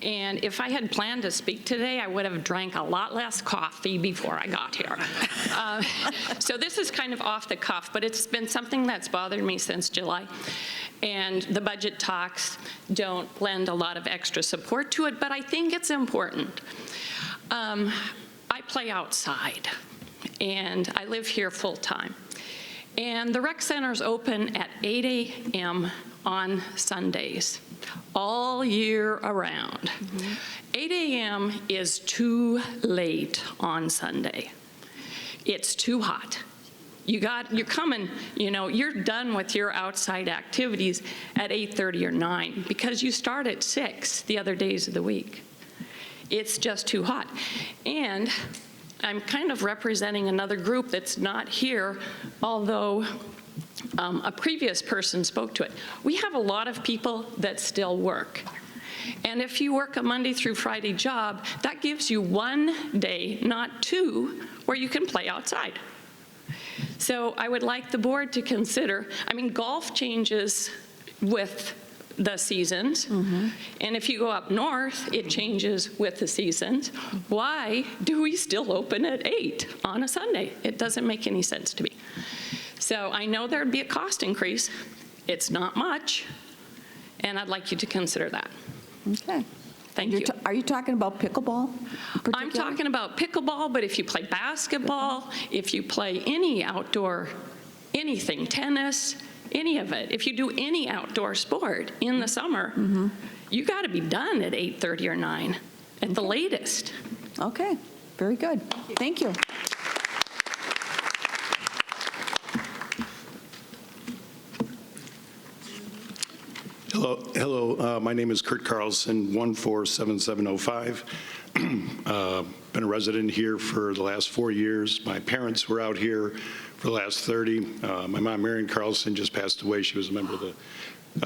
And if I had planned to speak today, I would have drank a lot less coffee before I got here. So this is kind of off the cuff, but it's been something that's bothered me since July. And the budget talks don't lend a lot of extra support to it, but I think it's important. I play outside, and I live here full-time. And the rec center's open at 8 a.m. on Sundays, all year around. 8 a.m. is too late on Sunday. It's too hot. You're coming, you're done with your outside activities at 8:30 or 9 because you start at 6 the other days of the week. It's just too hot. And I'm kind of representing another group that's not here, although a previous person spoke to it. We have a lot of people that still work. And if you work a Monday through Friday job, that gives you one day, not two, where you can play outside. So I would like the board to consider, golf changes with the seasons. And if you go up north, it changes with the seasons. Why do we still open at 8 on a Sunday? It doesn't make any sense to me. So I know there'd be a cost increase. It's not much, and I'd like you to consider that. Okay. Thank you. Are you talking about pickleball? I'm talking about pickleball, but if you play basketball, if you play any outdoor, anything, tennis, any of it, if you do any outdoor sport in the summer, you got to be done at 8:30 or 9 at the latest. Okay, very good. Thank you. Hello. My name is Kurt Carlson, 147705. Been a resident here for the last 4 years. My parents were out here for the last 30. My mom, Marion Carlson, just passed away. She was a member of the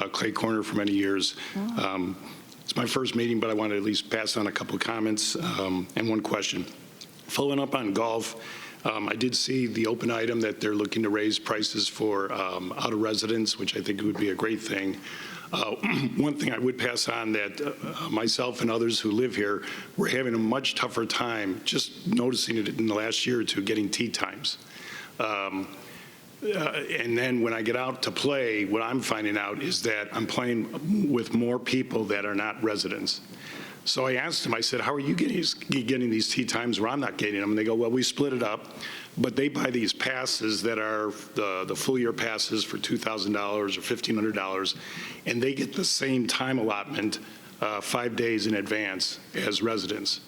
Clay Corner for many years. It's my first meeting, but I want to at least pass on a couple of comments and one question. Following up on golf, I did see the open item that they're looking to raise prices for out of residence, which I think would be a great thing. One thing I would pass on that myself and others who live here, we're having a much tougher time just noticing it in the last year or two getting tee times. And then when I get out to play, what I'm finding out is that I'm playing with more people that are not residents. So I asked them, I said, how are you getting these tee times where I'm not getting them? And they go, well, we split it up, but they buy these passes that are the full year passes for $2,000 or $1,500, and they get the same time allotment 5 days in advance as residents.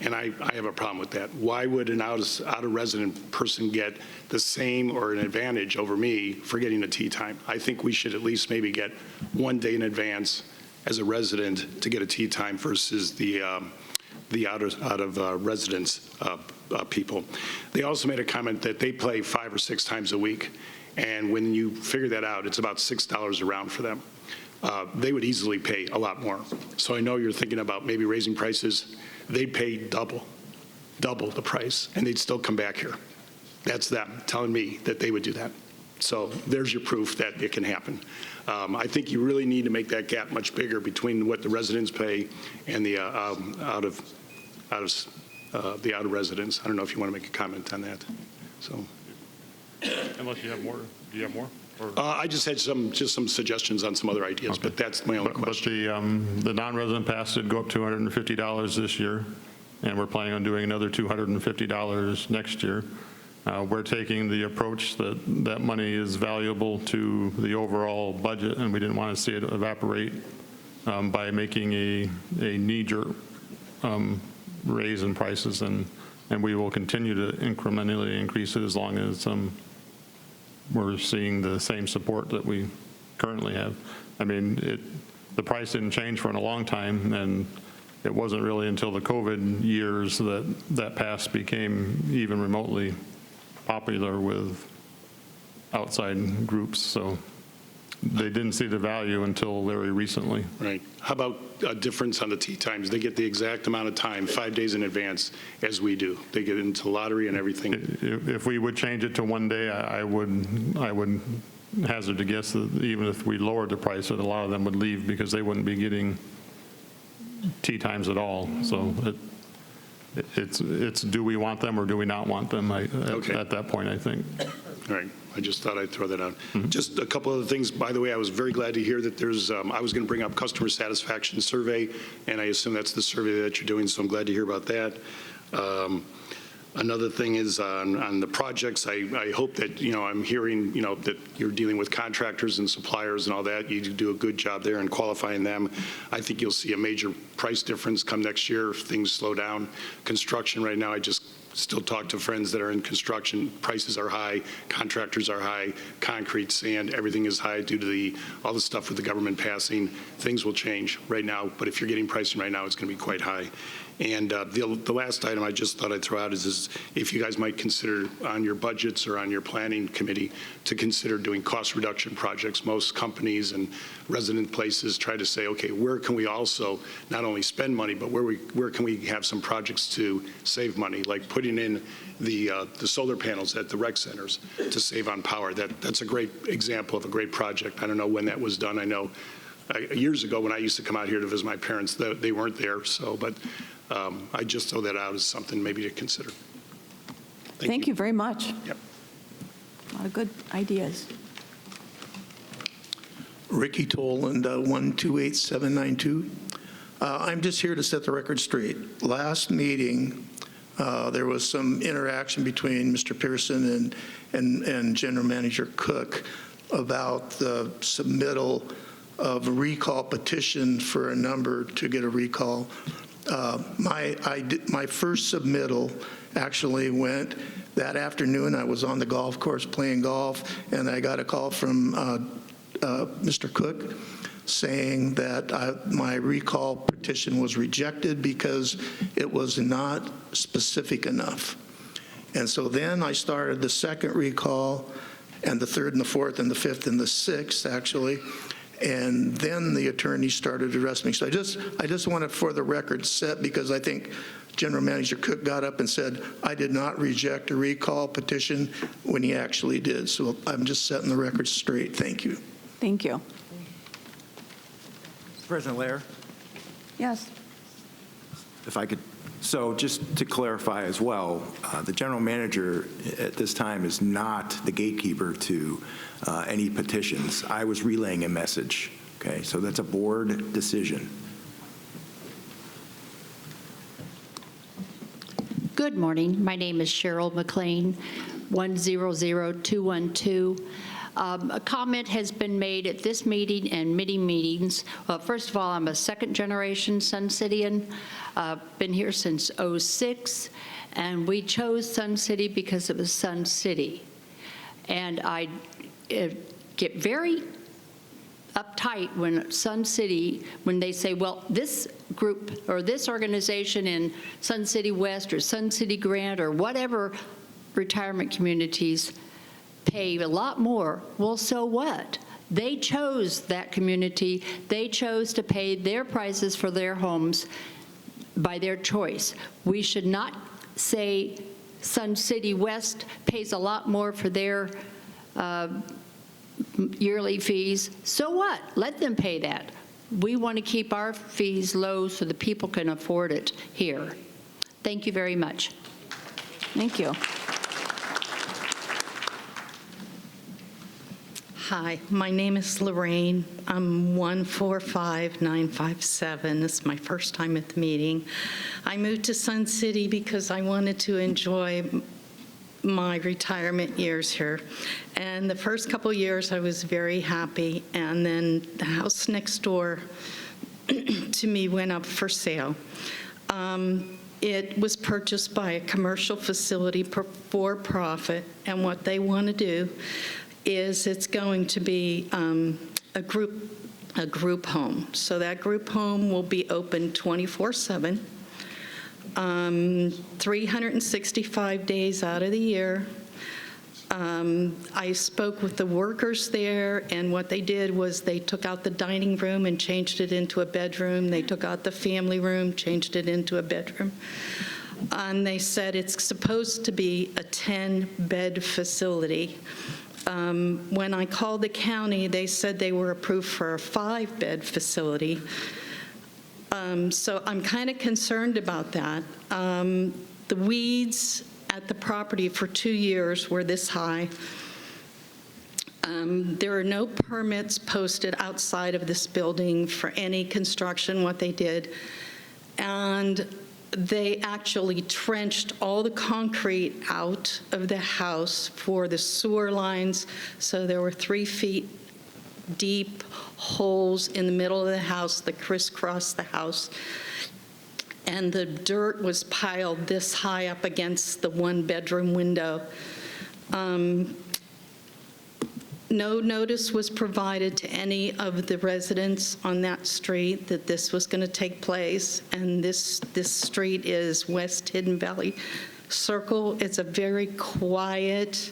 And I have a problem with that. Why would an out-of-resident person get the same or an advantage over me for getting a tee time? I think we should at least maybe get 1 day in advance as a resident to get a tee time versus the out of residence people. They also made a comment that they play 5 or 6 times a week, and when you figure that out, it's about $6 a round for them. They would easily pay a lot more. So I know you're thinking about maybe raising prices. They'd pay double the price, and they'd still come back here. That's them telling me that they would do that. So there's your proof that it can happen. I think you really need to make that gap much bigger between what the residents pay and the out of residents. I don't know if you want to make a comment on that. So, unless you have more, do you have more? I just had some suggestions on some other ideas, okay. But that's my only question. But the non-resident pass did go up $250 this year, and we're planning on doing another $250 next year. We're taking the approach that that money is valuable to the overall budget, and we didn't want to see it evaporate by making a knee-jerk raise in prices, and we will continue to incrementally increase it as long as we're seeing the same support that we currently have. I mean, the price didn't change for a long time, and it wasn't really until the COVID years that pass became even remotely popular with outside groups. So they didn't see the value until very recently. Right. How about a difference on the tee times? They get the exact amount of time, 5 days in advance, as we do. They get into lottery and everything. If we would change it to 1 day, I would hazard to guess that even if we lowered the price, that a lot of them would leave because they wouldn't be getting tee times at all. So it's do we want them or do we not want them at that point, I think. All right. I just thought I'd throw that out. Just a couple other things. By the way, I was very glad to hear that there's, I was going to bring up customer satisfaction survey, and I assume that's the survey that you're doing, so I'm glad to hear about that. Another thing is on the projects, I hope that, I'm hearing, that you're dealing with contractors and suppliers and all that. You do a good job there in qualifying them. I think you'll see a major price difference come next year if things slow down. Construction right now, I just still talk to friends that are in construction. Prices are high, contractors are high, concrete, sand, everything is high due to all the stuff with the government passing. Things will change right now, but if you're getting pricing right now, it's going to be quite high. And the last item I just thought I'd throw out is if you guys might consider on your budgets or on your planning committee to consider doing cost reduction projects. Most companies and resident places try to say, okay, where can we also not only spend money, but where can we have some projects to save money, like putting in the solar panels at the rec centers to save on power. That's a great example of a great project. I don't know when that was done. I know years ago when I used to come out here to visit my parents, they weren't there. So, but I just throw that out as something maybe to consider. Thank you very much. Yep. A lot of good ideas. Ricky Toland, 128792. I'm just here to set the record straight. Last meeting, there was some interaction between Mr. Pearson and General Manager Cook about the submittal of a recall petition for a number to get a recall. My first submittal actually went that afternoon. I was on the golf course playing golf, and I got a call from Mr. Cook saying that my recall petition was rejected because it was not specific enough. And so then I started the second recall, and the third and the fourth and the fifth and the sixth, actually. And then the attorney started to arrest me. So I just want it for the record set, because I think General Manager Cook got up and said, I did not reject a recall petition, when he actually did. So I'm just setting the record straight. Thank you. Thank you. President Lair, Yes. if I could, so just to clarify as well, the general manager at this time is not the gatekeeper to any petitions. I was relaying a message, okay? So that's a board decision. Good morning. My name is Cheryl McLean, 100212. A comment has been made at this meeting and many meetings. First of all, I'm a second-generation Sun Cityan. Been here since '06, and we chose Sun City because it was Sun City. And I get very uptight when Sun City, when they say, well, this group or this organization in Sun City West or Sun City Grant or whatever retirement communities pay a lot more. Well, so what? They chose that community. They chose to pay their prices for their homes by their choice. We should not say Sun City West pays a lot more for their yearly fees. So what? Let them pay that. We want to keep our fees low so the people can afford it here. Thank you very much. Thank you. Hi, my name is Lorraine. I'm 145957. This is my first time at the meeting. I moved to Sun City because I wanted to enjoy my retirement years here. And the first couple years I was very happy, and then the house next door to me went up for sale. It was purchased by a commercial facility for profit, and what they want to do is it's going to be a group home. So that group home will be open 24/7, 365 days out of the year. I spoke with the workers there, and what they did was they took out the dining room and changed it into a bedroom. They took out the family room, changed it into a bedroom. And they said it's supposed to be a 10-bed facility. When I called the county, they said they were approved for a 5-bed facility. So I'm kind of concerned about that. The weeds at the property for 2 years were this high. There are no permits posted outside of this building for any construction, what they did. And they actually trenched all the concrete out of the house for the sewer lines. So there were 3 feet deep holes in the middle of the house that crisscrossed the house. And the dirt was piled this high up against the 1-bedroom window. No notice was provided to any of the residents on that street that this was going to take place. And this street is West Hidden Valley Circle. It's a very quiet,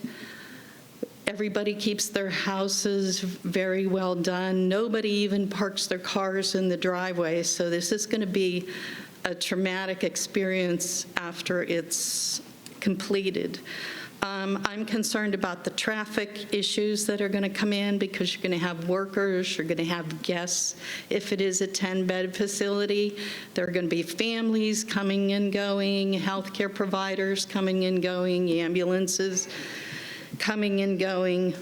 everybody keeps their houses very well done. Nobody even parks their cars in the driveway. So this is going to be a traumatic experience after it's completed. I'm concerned about the traffic issues that are going to come in, because you're going to have workers, you're going to have guests. If it is a 10-bed facility, there are going to be families coming and going, healthcare providers coming and going, ambulances coming and going.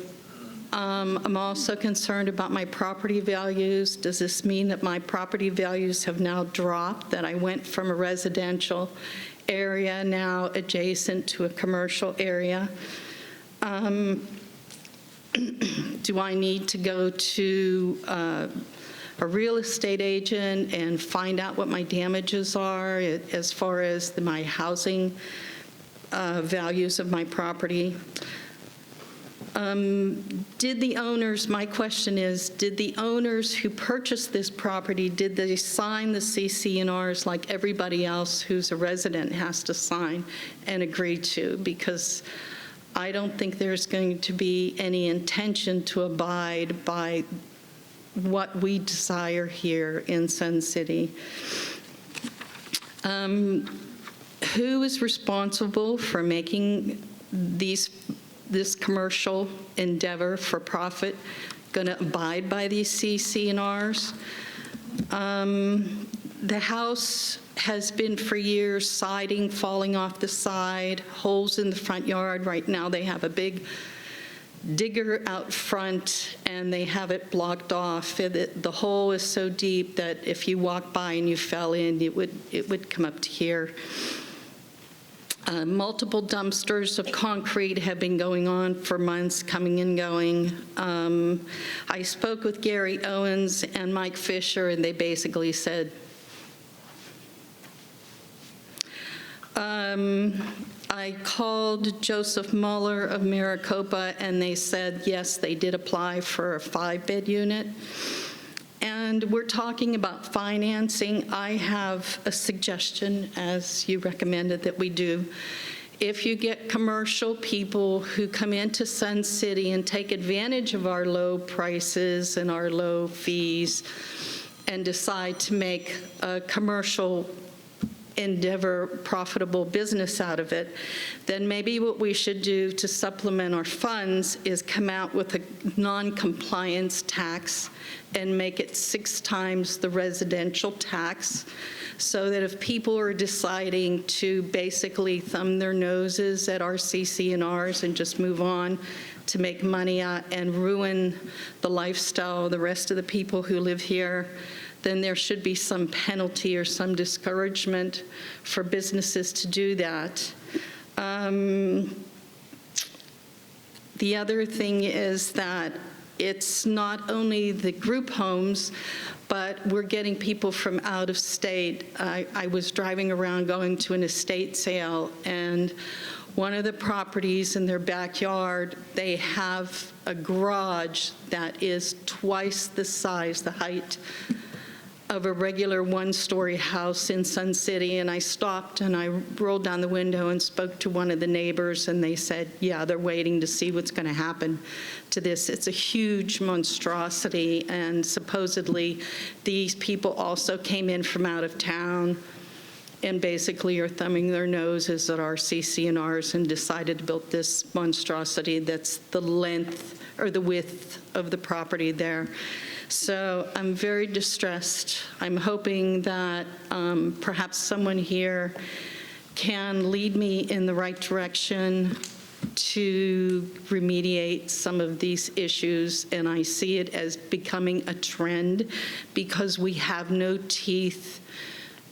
I'm also concerned about my property values. Does this mean that my property values have now dropped, that I went from a residential area now adjacent to a commercial area? Do I need to go to a real estate agent and find out what my damages are as far as my housing values of my property? Did the owners, my question is, did the owners who purchased this property, did they sign the CC&Rs like everybody else who's a resident has to sign and agree to? Because I don't think there's going to be any intention to abide by what we desire here in Sun City. Who is responsible for making this commercial endeavor for profit going to abide by these CC&Rs? The house has been for years siding falling off the side, holes in the front yard. Right now they have a big digger out front and they have it blocked off. The hole is so deep that if you walk by and you fell in, it would come up to here. Multiple dumpsters of concrete have been going on for months, coming and going. I spoke with Gary Owens and Mike Fisher, and they basically said, I called Joseph Mueller of Maricopa, and they said, yes, they did apply for a 5-bed unit. And we're talking about financing. I have a suggestion, as you recommended that we do. If you get commercial people who come into Sun City and take advantage of our low prices and our low fees and decide to make a commercial endeavor profitable business out of it, then maybe what we should do to supplement our funds is come out with a non-compliance tax and make it 6 times the residential tax, so that if people are deciding to basically thumb their noses at our CC&Rs and just move on to make money and ruin the lifestyle of the rest of the people who live here, then there should be some penalty or some discouragement for businesses to do that. The other thing is that it's not only the group homes, but we're getting people from out of state. I was driving around going to an estate sale, and one of the properties in their backyard, they have a garage that is twice the size, the height of a regular 1-story house in Sun City. And I stopped and I rolled down the window and spoke to one of the neighbors, and they said, yeah, they're waiting to see what's going to happen to this. It's a huge monstrosity, and supposedly these people also came in from out of town and basically are thumbing their noses at our CC&Rs and decided to build this monstrosity that's the length or the width of the property there. So I'm very distressed. I'm hoping that perhaps someone here can lead me in the right direction to remediate some of these issues, and I see it as becoming a trend because we have no teeth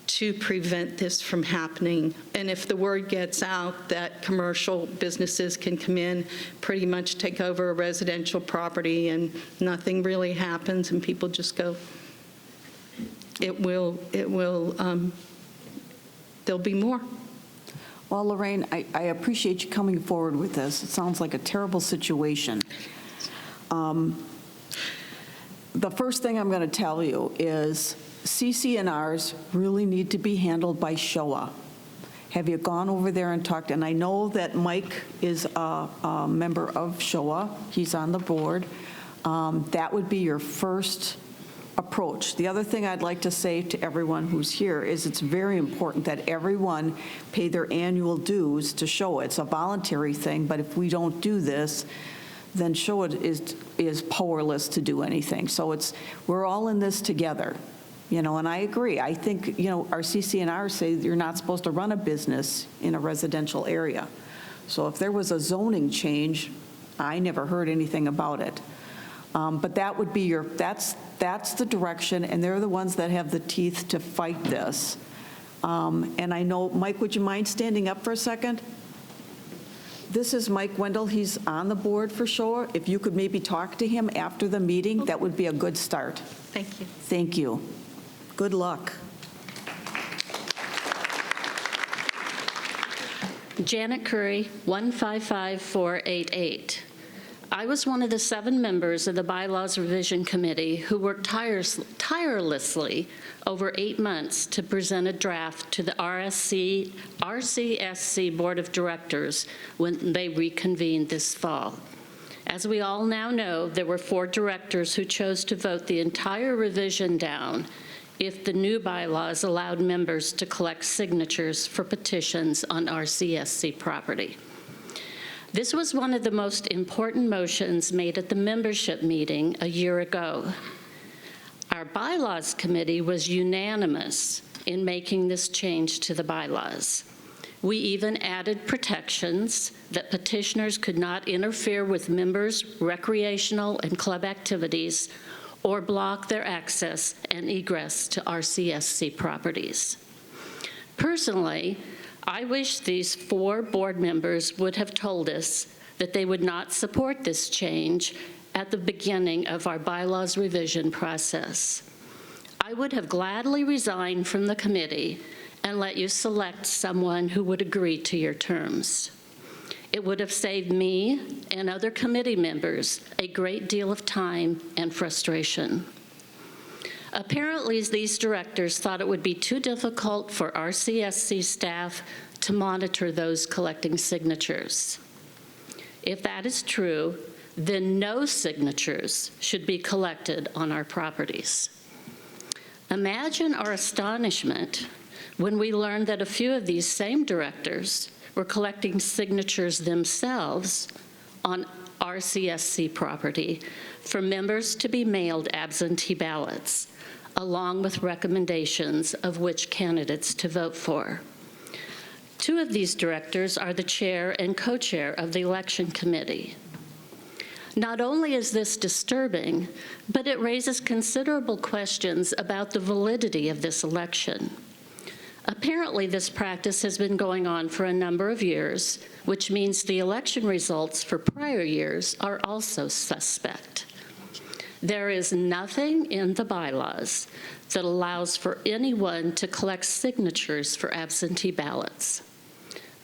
to prevent this from happening. And if the word gets out that commercial businesses can come in, pretty much take over a residential property, and nothing really happens, and people just go, there'll be more. Well, Lorraine, I appreciate you coming forward with this. It sounds like a terrible situation. The first thing I'm going to tell you is CC&Rs really need to be handled by SHOA. Have you gone over there and talked? And I know that Mike is a member of SHOA. He's on the board. That would be your first approach. The other thing I'd like to say to everyone who's here is it's very important that everyone pay their annual dues to SHOA. It's a voluntary thing, but if we don't do this, then SHOA is powerless to do anything. So we're all in this together. You know, and I agree. I think, you know, our CC&Rs say you're not supposed to run a business in a residential area. So if there was a zoning change, I never heard anything about it. But that would be that's the direction, and they're the ones that have the teeth to fight this. And I know, Mike, would you mind standing up for a second? This is Mike Wendell. He's on the board for SHOA. If you could maybe talk to him after the meeting, that would be a good start. Thank you. Thank you. Good luck. Janet Curry, 155488. I was one of the 7 members of the Bylaws Revision Committee who worked tirelessly over 8 months to present a draft to the RCSC Board of Directors when they reconvened this fall. As we all now know, there were 4 directors who chose to vote the entire revision down if the new bylaws allowed members to collect signatures for petitions on RCSC property. This was one of the most important motions made at the membership meeting a year ago. Our Bylaws Committee was unanimous in making this change to the bylaws. We even added protections that petitioners could not interfere with members' recreational and club activities or block their access and egress to RCSC properties. Personally, I wish these 4 board members would have told us that they would not support this change at the beginning of our bylaws revision process. I would have gladly resigned from the committee and let you select someone who would agree to your terms. It would have saved me and other committee members a great deal of time and frustration. Apparently, these directors thought it would be too difficult for RCSC staff to monitor those collecting signatures. If that is true, then no signatures should be collected on our properties. Imagine our astonishment when we learned that a few of these same directors were collecting signatures themselves on RCSC property for members to be mailed absentee ballots, along with recommendations of which candidates to vote for. 2 of these directors are the chair and co-chair of the election committee. Not only is this disturbing, but it raises considerable questions about the validity of this election. Apparently, this practice has been going on for a number of years, which means the election results for prior years are also suspect. There is nothing in the bylaws that allows for anyone to collect signatures for absentee ballots.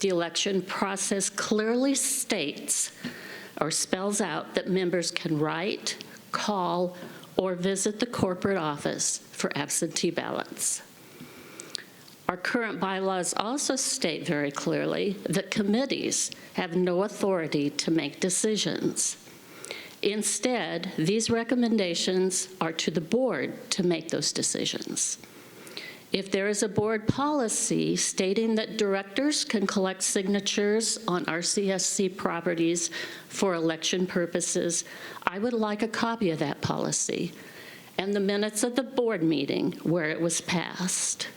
The election process clearly states or spells out that members can write, call, or visit the corporate office for absentee ballots. Our current bylaws also state very clearly that committees have no authority to make decisions. Instead, these recommendations are to the board to make those decisions. If there is a board policy stating that directors can collect signatures on RCSC properties for election purposes, I would like a copy of that policy and the minutes of the board meeting where it was passed.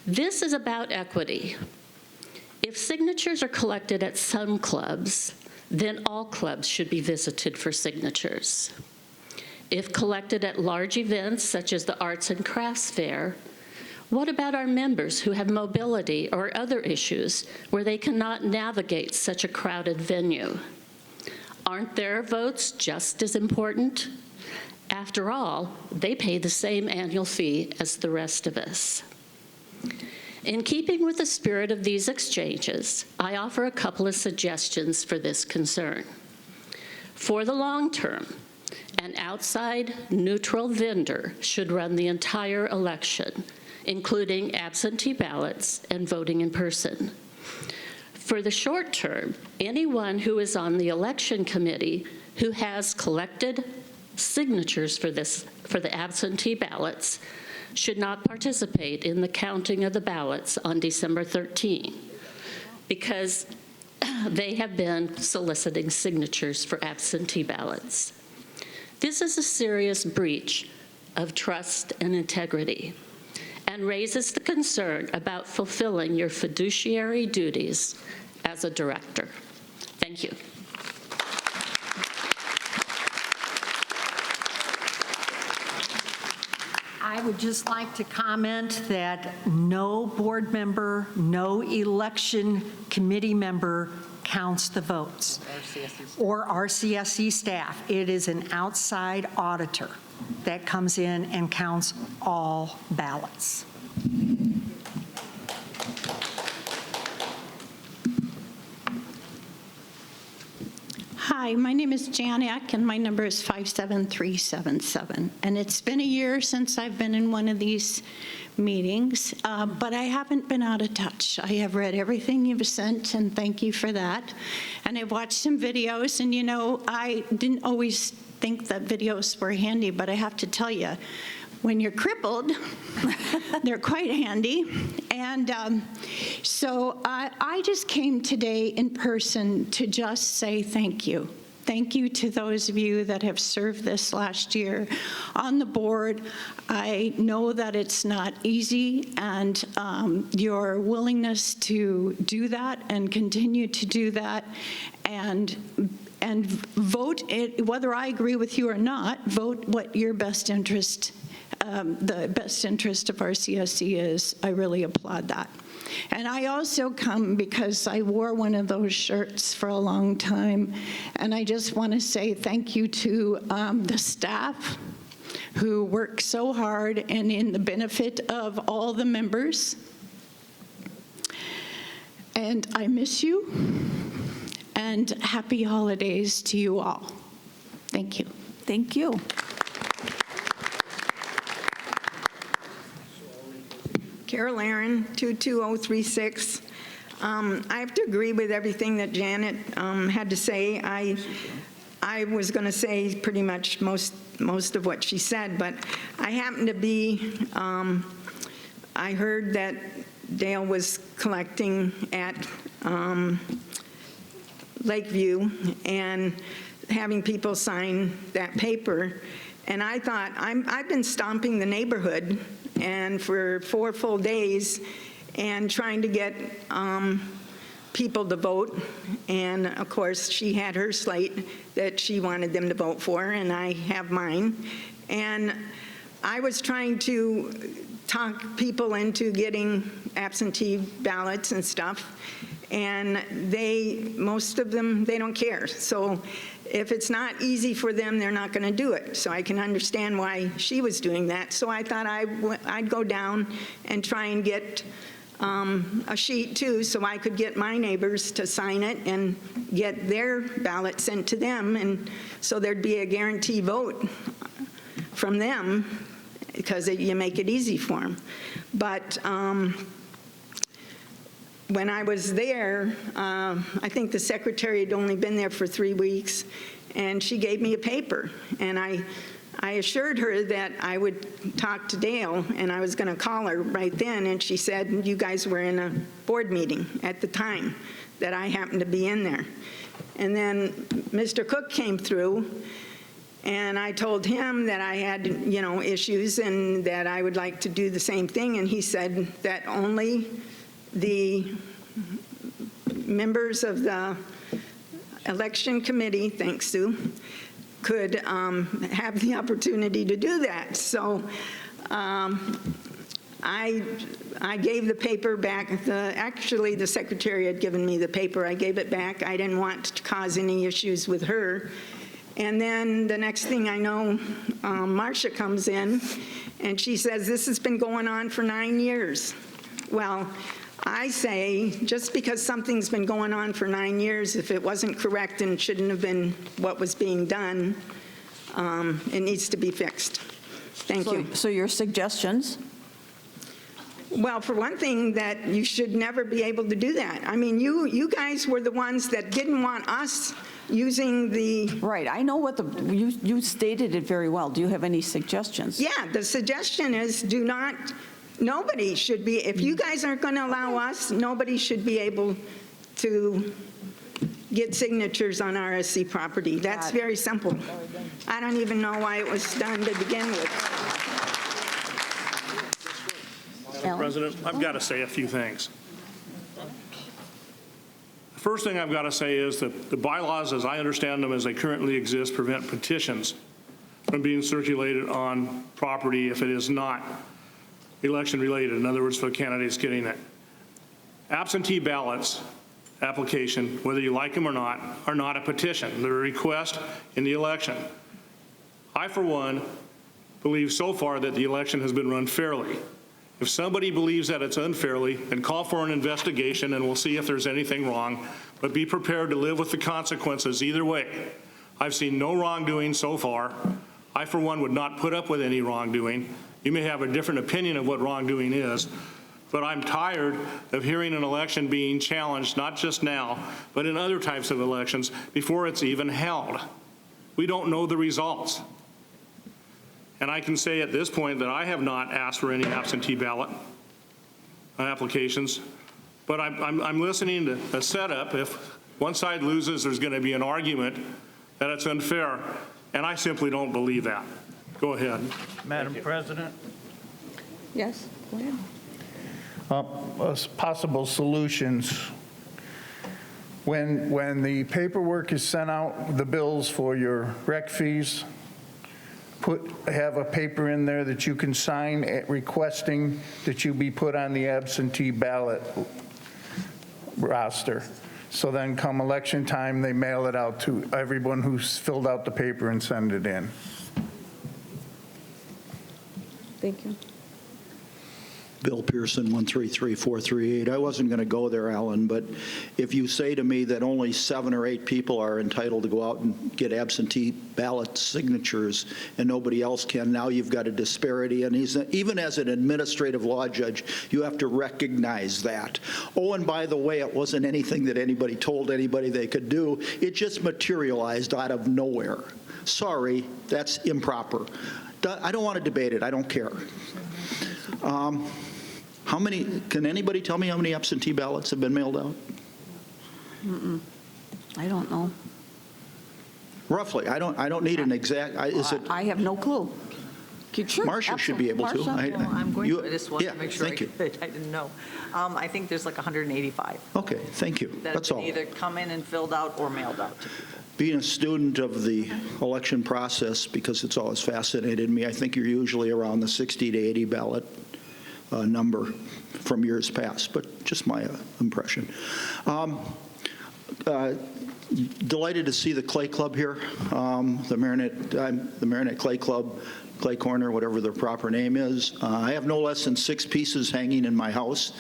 This is about equity. If signatures are collected at some clubs, then all clubs should be visited for signatures. If collected at large events such as the Arts and Crafts Fair, what about our members who have mobility or other issues where they cannot navigate such a crowded venue? Aren't their votes just as important? After all, they pay the same annual fee as the rest of us. In keeping with the spirit of these exchanges, I offer a couple of suggestions for this concern. For the long term, an outside neutral vendor should run the entire election, including absentee ballots and voting in person. For the short term, anyone who is on the election committee who has collected signatures for the absentee ballots should not participate in the counting of the ballots on December 13, because they have been soliciting signatures for absentee ballots. This is a serious breach of trust and integrity and raises the concern about fulfilling your fiduciary duties as a director. Thank you. I would just like to comment that no board member, no election committee member counts the votes, or RCSC staff. It is an outside auditor that comes in and counts all ballots. Hi, my name is Janek, and my number is 57377. And it's been a year since I've been in one of these meetings, but I haven't been out of touch. I have read everything you've sent, and thank you for that. And I've watched some videos, and I didn't always think that videos were handy, but I have to tell you, when you're crippled, they're quite handy. And so I just came today in person to just say thank you. Thank you to those of you that have served this last year on the board. I know that it's not easy, and your willingness to do that and continue to do that and vote it, whether I agree with you or not, vote what your best interest the best interest of RCSC is. I really applaud that. And I also come because I wore one of those shirts for a long time, and I just want to say thank you to the staff who work so hard and in the benefit of all the members. And I miss you, and happy holidays to you all. Thank you. Thank you. Carol Aaron, 22036. I have to agree with everything that Janet had to say. I was going to say pretty much most of what she said, but I happen to be, I heard that Dale was collecting at Lakeview and having people sign that paper, and I thought, I've been stomping the neighborhood and for 4 full days and trying to get people to vote. And of course, she had her slate that she wanted them to vote for, and I have mine. And I was trying to talk people into getting absentee ballots and stuff, and most of them, they don't care. So if it's not easy for them, they're not going to do it. So I can understand why she was doing that. So I thought I'd go down and try and get a sheet too, so I could get my neighbors to sign it and get their ballot sent to them, and so there'd be a guarantee vote from them, because you make it easy for them. But when I was there, I think the secretary had only been there for 3 weeks, and she gave me a paper. And I assured her that I would talk to Dale, and I was going to call her right then, and she said, you guys were in a board meeting at the time that I happened to be in there. And then Mr. Cook came through, and I told him that I had, issues and that I would like to do the same thing, and he said that only the members of the election committee, thanks Sue, could have the opportunity to do that. So I gave the paper back. Actually, the secretary had given me the paper. I gave it back. I didn't want to cause any issues with her. And then the next thing I know, Marcia comes in, and she says, this has been going on for 9 years. Well, I say, just because something's been going on for 9 years, if it wasn't correct and shouldn't have been what was being done, it needs to be fixed. Thank you. So your suggestions? Well, for one thing, that you should never be able to do that. I mean, you guys were the ones that didn't want us using the... Right, I know what you stated it very well. Do you have any suggestions? Yeah, the suggestion is nobody should be, if you guys aren't going to allow us, nobody should be able to get signatures on RSC property. That's very simple. I don't even know why it was done to begin with. Madam President, I've got to say a few things. The first thing I've got to say is that the bylaws, as I understand them as they currently exist, prevent petitions from being circulated on property if it is not election related. In other words, for the candidates getting it. Absentee ballots application, whether you like them or not, are not a petition. They're a request in the election. I, for one, believe so far that the election has been run fairly. If somebody believes that it's unfairly, then call for an investigation and we'll see if there's anything wrong, but be prepared to live with the consequences either way. I've seen no wrongdoing so far. I, for one, would not put up with any wrongdoing. You may have a different opinion of what wrongdoing is, but I'm tired of hearing an election being challenged, not just now, but in other types of elections before it's even held. We don't know the results. And I can say at this point that I have not asked for any absentee ballot applications, but I'm listening to a setup. If one side loses, there's going to be an argument that it's unfair, and I simply don't believe that. Go ahead. Madam President? Yes, go ahead. Possible solutions. When the paperwork is sent out, the bills for your rec fees, have a paper in there that you can sign requesting that you be put on the absentee ballot roster. So then come election time, they mail it out to everyone who's filled out the paper and send it in. Thank you. Bill Pearson, 133438. I wasn't going to go there, Alan, but if you say to me that only 7 or 8 people are entitled to go out and get absentee ballot signatures and nobody else can, now you've got a disparity. And even as an administrative law judge, you have to recognize that. Oh, and by the way, it wasn't anything that anybody told anybody they could do. It just materialized out of nowhere. Sorry, that's improper. I don't want to debate it. I don't care. How many, can anybody tell me how many absentee ballots have been mailed out? I don't know. Roughly, I don't need an exact, is it? I have no clue. Sure, Marcia should be able to. Marcia? Well, I'm going You- to, I just wanted yeah, to make sure I thank you. could. I didn't know. I think there's like 185 Okay, thank you. that have That's been all. either come in and filled out or mailed out to people. Being a student of the election process, because it's always fascinated me, I think you're usually around the 60 to 80 ballot number from years past, but just my impression. Delighted to see the Clay Club here, the Marinette Clay Club, Clay Corner, whatever their proper name is. I have no less than 6 pieces hanging in my house,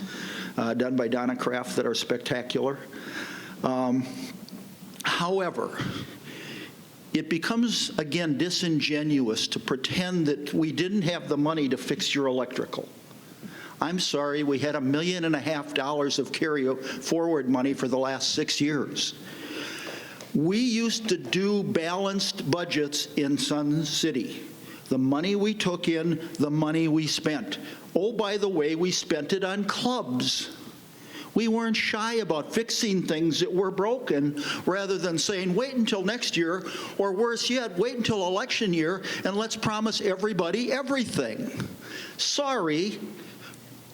done by Donna Kraft, that are spectacular. However, it becomes, again, disingenuous to pretend that we didn't have the money to fix your electrical. I'm sorry, we had $1.5 million of carry forward money for the last 6 years. We used to do balanced budgets in Sun City. The money we took in, the money we spent. Oh, by the way, we spent it on clubs. We weren't shy about fixing things that were broken, rather than saying, wait until next year, or worse yet, wait until election year, and let's promise everybody everything. Sorry.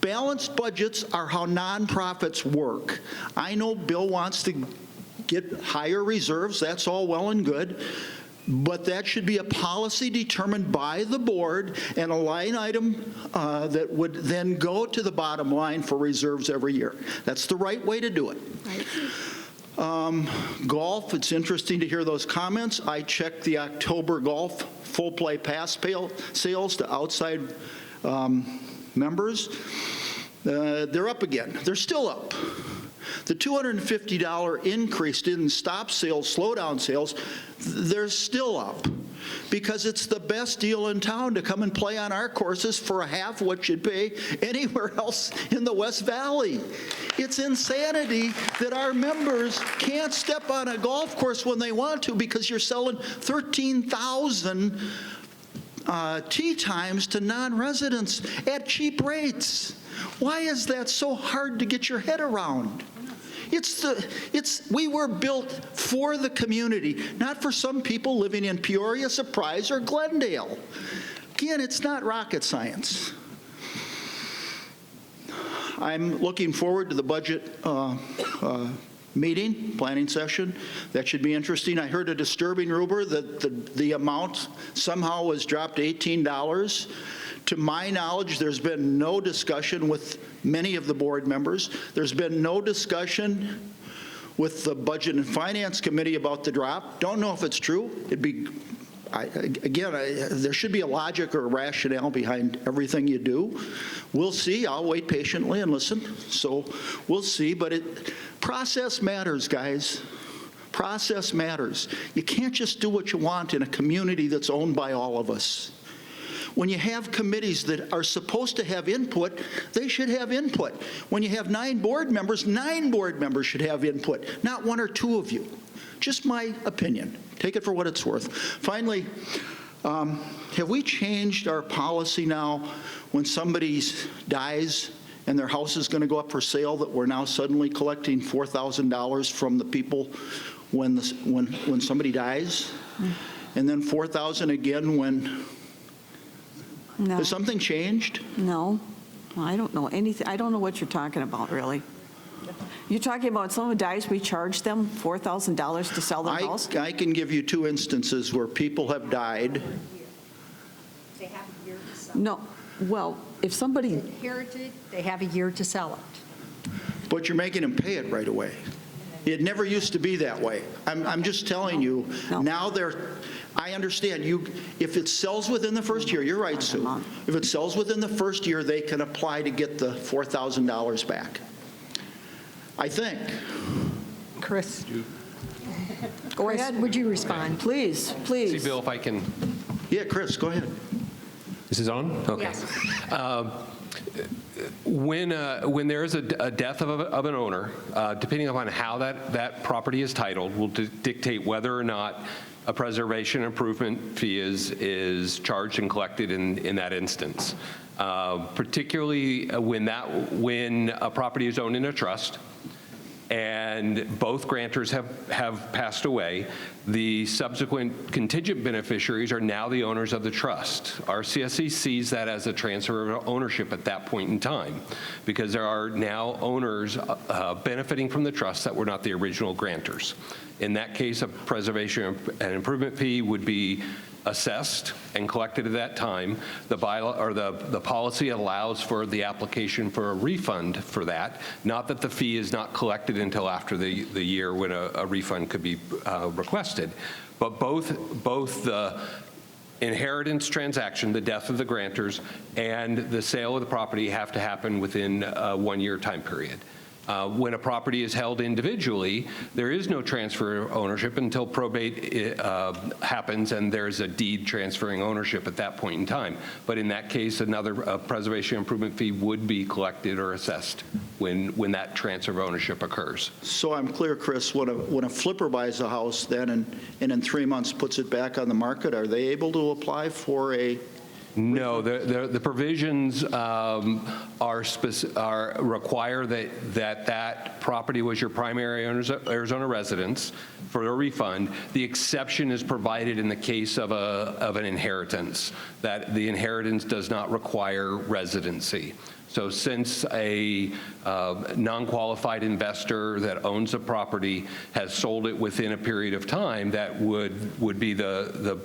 Balanced budgets are how nonprofits work. I know Bill wants to get higher reserves. That's all well and good. But that should be a policy determined by the board and a line item that would then go to the bottom line for reserves every year. That's the right way to do it. Golf, it's interesting to hear those comments. I checked the October golf full play pass sales to outside members. They're up again. They're still up. The $250 increase didn't stop sales, slow down sales. They're still up because it's the best deal in town to come and play on our courses for a half what you'd pay anywhere else in the West Valley. It's insanity that our members can't step on a golf course when they want to because you're selling 13,000 tee times to non-residents at cheap rates. Why is that so hard to get your head around? We were built for the community, not for some people living in Peoria, Surprise, or Glendale. Again, it's not rocket science. I'm looking forward to the budget meeting, planning session. That should be interesting. I heard a disturbing rumor that the amount somehow was dropped to $18. To my knowledge, there's been no discussion with many of the board members. There's been no discussion with the Budget and Finance Committee about the drop. Don't know if it's true. There should be a logic or a rationale behind everything you do. We'll see. I'll wait patiently and listen. So we'll see. But process matters, guys. Process matters. You can't just do what you want in a community that's owned by all of us. When you have committees that are supposed to have input, they should have input. When you have 9 board members should have input, not 1 or 2 of you. Just my opinion. Take it for what it's worth. Finally, have we changed our policy now when somebody dies and their house is going to go up for sale, that we're now suddenly collecting $4,000 from the people when somebody dies, and then $4,000 again when? No. Has something changed? No, I don't know anything. I don't know what you're talking about, really. You're talking about someone dies, we charge them $4,000 to sell their house? I can give you 2 instances where people have died. They have a year to sell. No, well, if somebody, Inherited, they have a year to sell it. But you're making them pay it right away. It never used to be that way. I'm just telling you, now I understand you, if it sells within the first year, you're right, Sue. If it sells within the first year, they can apply to get the $4,000 back. I think. Chris? Go ahead. Would you respond? Please, please. See, Bill, if I can. Yeah, Chris, go ahead. This is on? Okay. Yes. When there is a death of an owner, depending upon how that property is titled, will dictate whether or not a preservation improvement fee is charged and collected in that instance. Particularly when a property is owned in a trust and both grantors have passed away, the subsequent contingent beneficiaries are now the owners of the trust. RCSC sees that as a transfer of ownership at that point in time, because there are now owners benefiting from the trust that were not the original grantors. In that case, a preservation and improvement fee would be assessed and collected at that time. The bylaw or the policy allows for the application for a refund for that, not that the fee is not collected until after the year when a refund could be requested. But both the inheritance transaction, the death of the grantors, and the sale of the property have to happen within a 1-year time period. When a property is held individually, there is no transfer of ownership until probate happens and there's a deed transferring ownership at that point in time. But in that case, another preservation improvement fee would be collected or assessed when that transfer of ownership occurs. So I'm clear, Chris, when a flipper buys a house then and in 3 months puts it back on the market, are they able to apply for a? No, the provisions require that property was your primary Arizona residence for a refund. The exception is provided in the case of an inheritance, that the inheritance does not require residency. So since a non-qualified investor that owns a property has sold it within a period of time, that would be the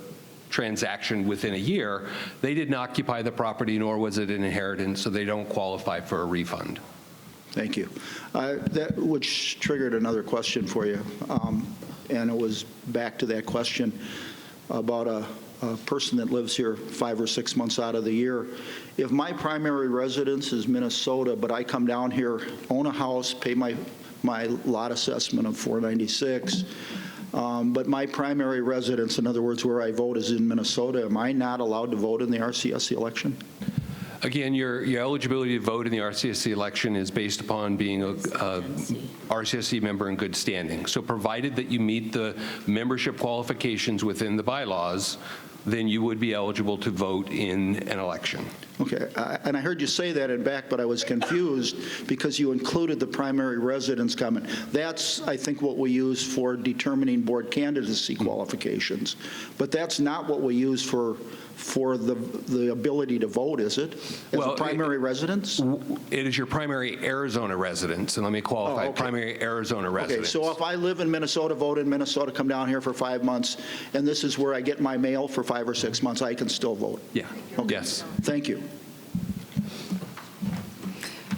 transaction within a year. They didn't occupy the property, nor was it an inheritance, so they don't qualify for a refund. Thank you. Which triggered another question for you, and it was back to that question about a person that lives here 5 or 6 months out of the year. If my primary residence is Minnesota, but I come down here, own a house, pay my lot assessment of $496, but my primary residence, in other words, where I vote, is in Minnesota, am I not allowed to vote in the RCSC election? Again, your eligibility to vote in the RCSC election is based upon being a RCSC member in good standing. So provided that you meet the membership qualifications within the bylaws, then you would be eligible to vote in an election. Okay, and I heard you say that in back, but I was confused because you included the primary residence comment. That's, I think, what we use for determining board candidacy qualifications. But that's not what we use for the ability to vote, is it? As a primary residence? It is your primary Arizona residence, and let me qualify, primary Arizona residence. Okay, so if I live in Minnesota, vote in Minnesota, come down here for 5 months, and this is where I get my mail for 5 or 6 months, I can still vote? Yeah, okay. Yes. Thank you.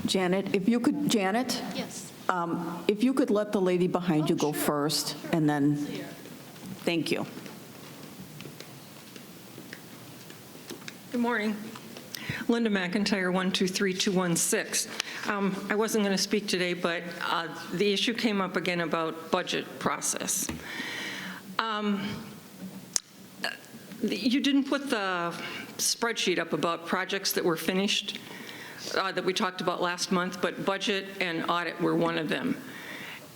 Janet, if you could, Yes. If you could let the lady behind you go first, and then, thank you. Good morning. Linda McIntyre, 123216. I wasn't going to speak today, but the issue came up again about budget process. You didn't put the spreadsheet up about projects that were finished that we talked about last month, but budget and audit were one of them.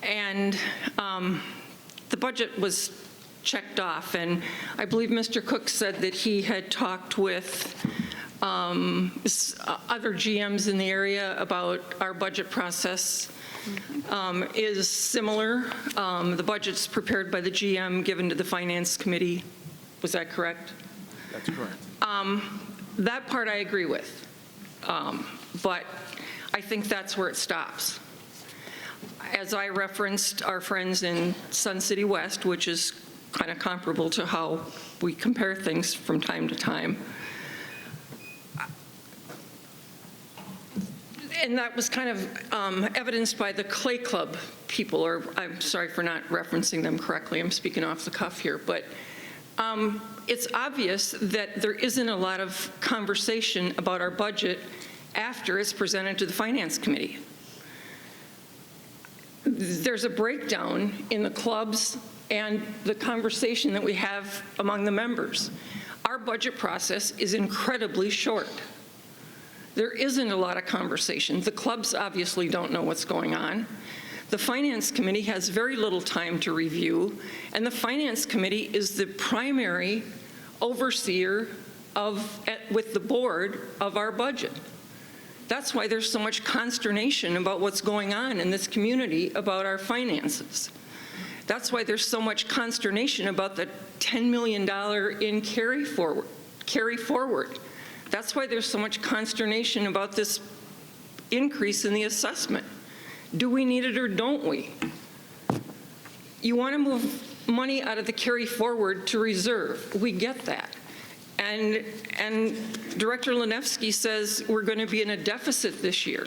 And the budget was checked off, and I believe Mr. Cook said that he had talked with other GMs in the area about our budget process is similar. The budget's prepared by the GM, given to the Finance Committee. Was that correct? That's correct. That part I agree with, but I think that's where it stops. As I referenced our friends in Sun City West, which is kind of comparable to how we compare things from time to time. And that was kind of evidenced by the Clay Club people, or I'm sorry for not referencing them correctly, I'm speaking off the cuff here, but it's obvious that there isn't a lot of conversation about our budget after it's presented to the Finance Committee. There's a breakdown in the clubs and the conversation that we have among the members. Our budget process is incredibly short. There isn't a lot of conversation. The clubs obviously don't know what's going on. The Finance Committee has very little time to review, and the Finance Committee is the primary overseer with the board of our budget. That's why there's so much consternation about what's going on in this community about our finances. That's why there's so much consternation about the $10 million in carry forward. That's why there's so much consternation about this increase in the assessment. Do we need it or don't we? You want to move money out of the carry forward to reserve. We get that. And Director Lanevsky says we're going to be in a deficit this year.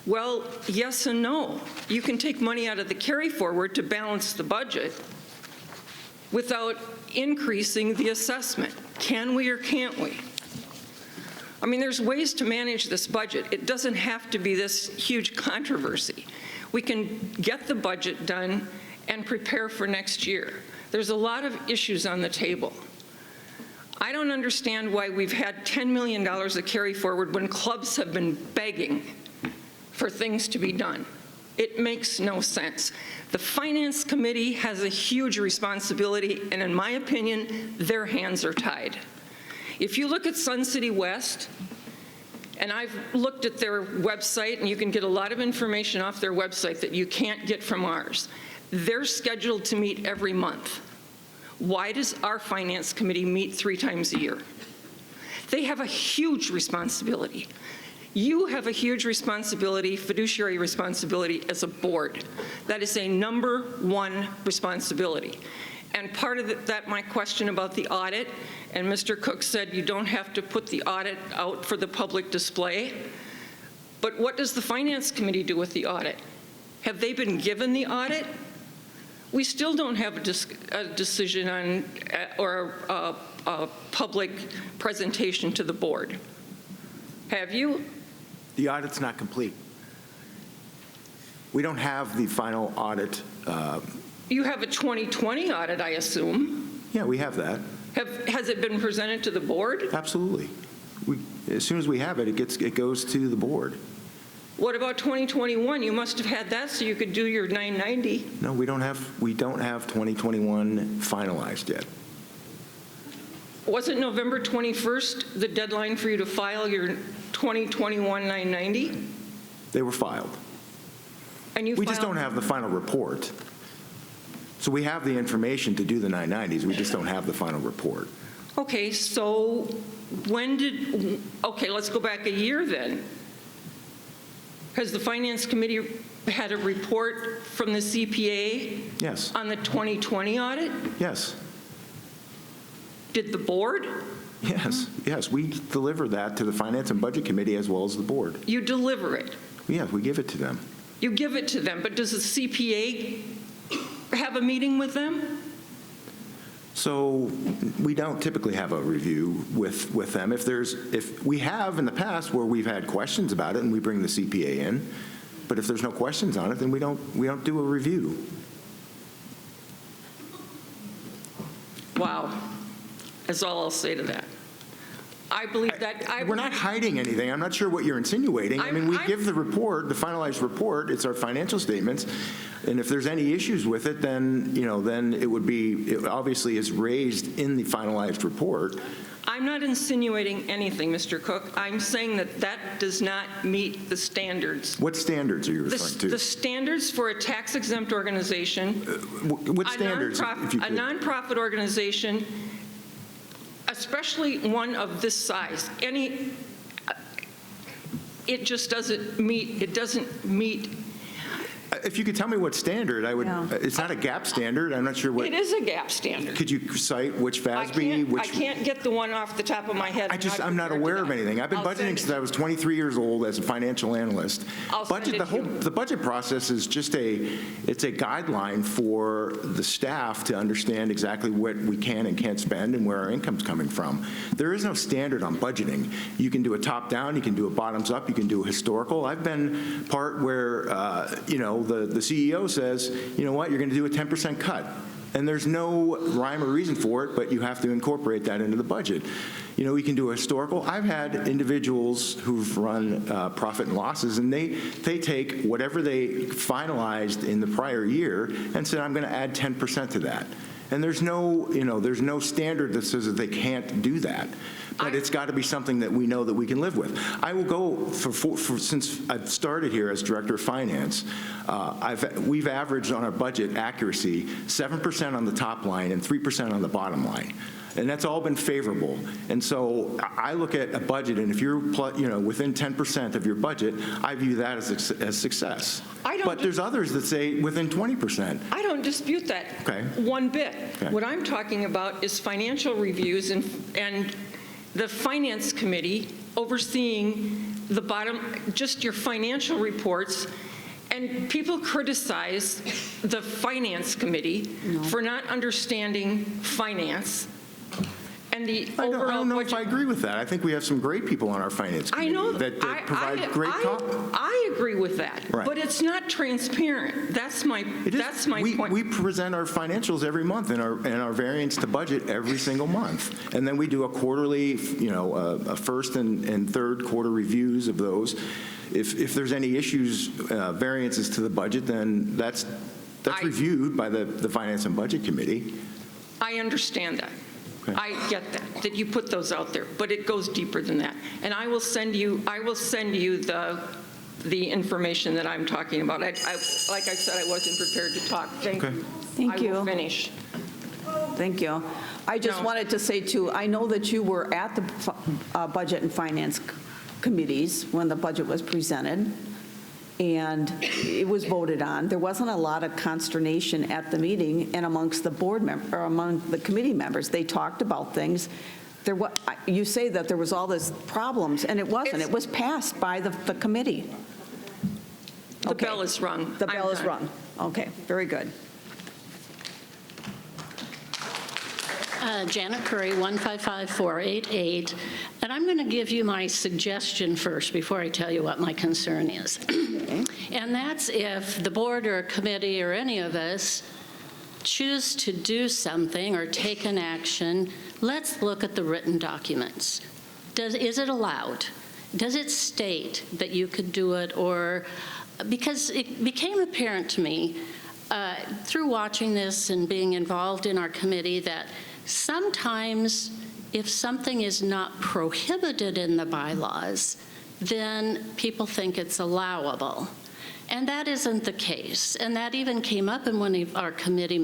Well, yes and no. You can take money out of the carry forward to balance the budget without increasing the assessment. Can we or can't we? I mean, there's ways to manage this budget. It doesn't have to be this huge controversy. We can get the budget done and prepare for next year. There's a lot of issues on the table. I don't understand why we've had $10 million of carry forward when clubs have been begging for things to be done. It makes no sense. The Finance Committee has a huge responsibility, and in my opinion, their hands are tied. If you look at Sun City West, and I've looked at their website, and you can get a lot of information off their website that you can't get from ours. They're scheduled to meet every month. Why does our Finance Committee meet 3 times a year? They have a huge responsibility. You have a huge responsibility, fiduciary responsibility as a board. That is a #1 responsibility. And part of that, my question about the audit, and Mr. Cook said you don't have to put the audit out for the public display. But what does the Finance Committee do with the audit? Have they been given the audit? We still don't have a decision on or a public presentation to the board. Have you? The audit's not complete. We don't have the final audit. You have a 2020 audit, I assume. Yeah, we have that. Has it been presented to the board? Absolutely. As soon as we have it, it goes to the board. What about 2021? You must have had that so you could do your 990. No, we don't have 2021 finalized yet. Wasn't November 21st the deadline for you to file your 2021 990? They were filed. And you We just don't have the final report. So we have the information to do the 990s. We just don't have the final report. Okay, so okay, let's go back a year then. Has the Finance Committee had a report from the CPA? Yes. On the 2020 audit? Yes. Did the board? Yes, we deliver that to the Finance and Budget Committee as well as the board. You deliver it? Yeah, we give it to them. You give it to them, but does the CPA have a meeting with them? So we don't typically have a review with them. If we have in the past where we've had questions about it and we bring the CPA in, but if there's no questions on it, then we don't do a review. Wow. That's all I'll say to that. I believe that. We're not hiding anything. I'm not sure what you're insinuating. I mean, we give the report, the finalized report, it's our financial statements, and if there's any issues with it, then, then it would be, it obviously is raised in the finalized report. I'm not insinuating anything, Mr. Cook. I'm saying that that does not meet the standards. What standards are you referring to? The standards for a tax-exempt organization. What standards? A nonprofit organization, especially one of this size, it just doesn't meet, If you could tell me what standard, I would, it's not a gap standard, I'm not sure what. It is a gap standard. Could you cite which FASB? I can't get the one off the top of my head. I'm not aware of anything. I've been budgeting since I was 23 years old as a financial analyst. The budget process is just it's a guideline for the staff to understand exactly what we can and can't spend and where our income's coming from. There is no standard on budgeting. You can do a top-down, you can do a bottoms-up, you can do a historical. I've been part where, the CEO says, you know what, you're going to do a 10% cut. And there's no rhyme or reason for it, but you have to incorporate that into the budget. We can do a historical. I've had individuals who've run profit and losses, and they take whatever they finalized in the prior year and said, I'm going to add 10% to that. And there's no standard that says that they can't do that. But it's got to be something that we know that we can live with. I will go since I've started here as Director of Finance, we've averaged on our budget accuracy 7% on the top line and 3% on the bottom line. And that's all been favorable. And so I look at a budget, and if you're within 10% of your budget, I view that as success. But there's others that say within 20%. I don't dispute that one bit. Okay. What I'm talking about is financial reviews and the Finance Committee overseeing the just your financial reports. And people criticize the Finance Committee for not understanding finance. And the I overall don't know budget. if I agree with that. I think we have some great people on our finance committee that provide great I agree with that, Right. but it's not transparent. That's my point. We present our financials every month and our variance to budget every single month, and then we do a quarterly, a first and third quarter reviews of those. If there's any issues, variances to the budget, then that's reviewed by the Finance and Budget Committee. I understand that. I get that you put those out there, but it goes deeper than that. And I will send you the information that I'm talking about. Like I said, I wasn't prepared to talk. Thank you. I will finish. Thank you. I just wanted to say, too, I know that you were at the Budget and Finance committees when the budget was presented, and it was voted on. There wasn't a lot of consternation at the meeting and amongst the among the committee members. They talked about things. You say that there was all these problems, and it wasn't. It was passed by the committee. The bell is rung. The bell is rung. Okay, very good. Janet Curry, 155-488, and I'm going to give you my suggestion first before I tell you what my concern is. And that's if the board or a committee or any of us choose to do something or take an action, let's look at the written documents. Is it allowed? Does it state that you could do it? Or because it became apparent to me through watching this and being involved in our committee that sometimes if something is not prohibited in the bylaws, then people think it's allowable. And that isn't the case. And that even came up in one of our committee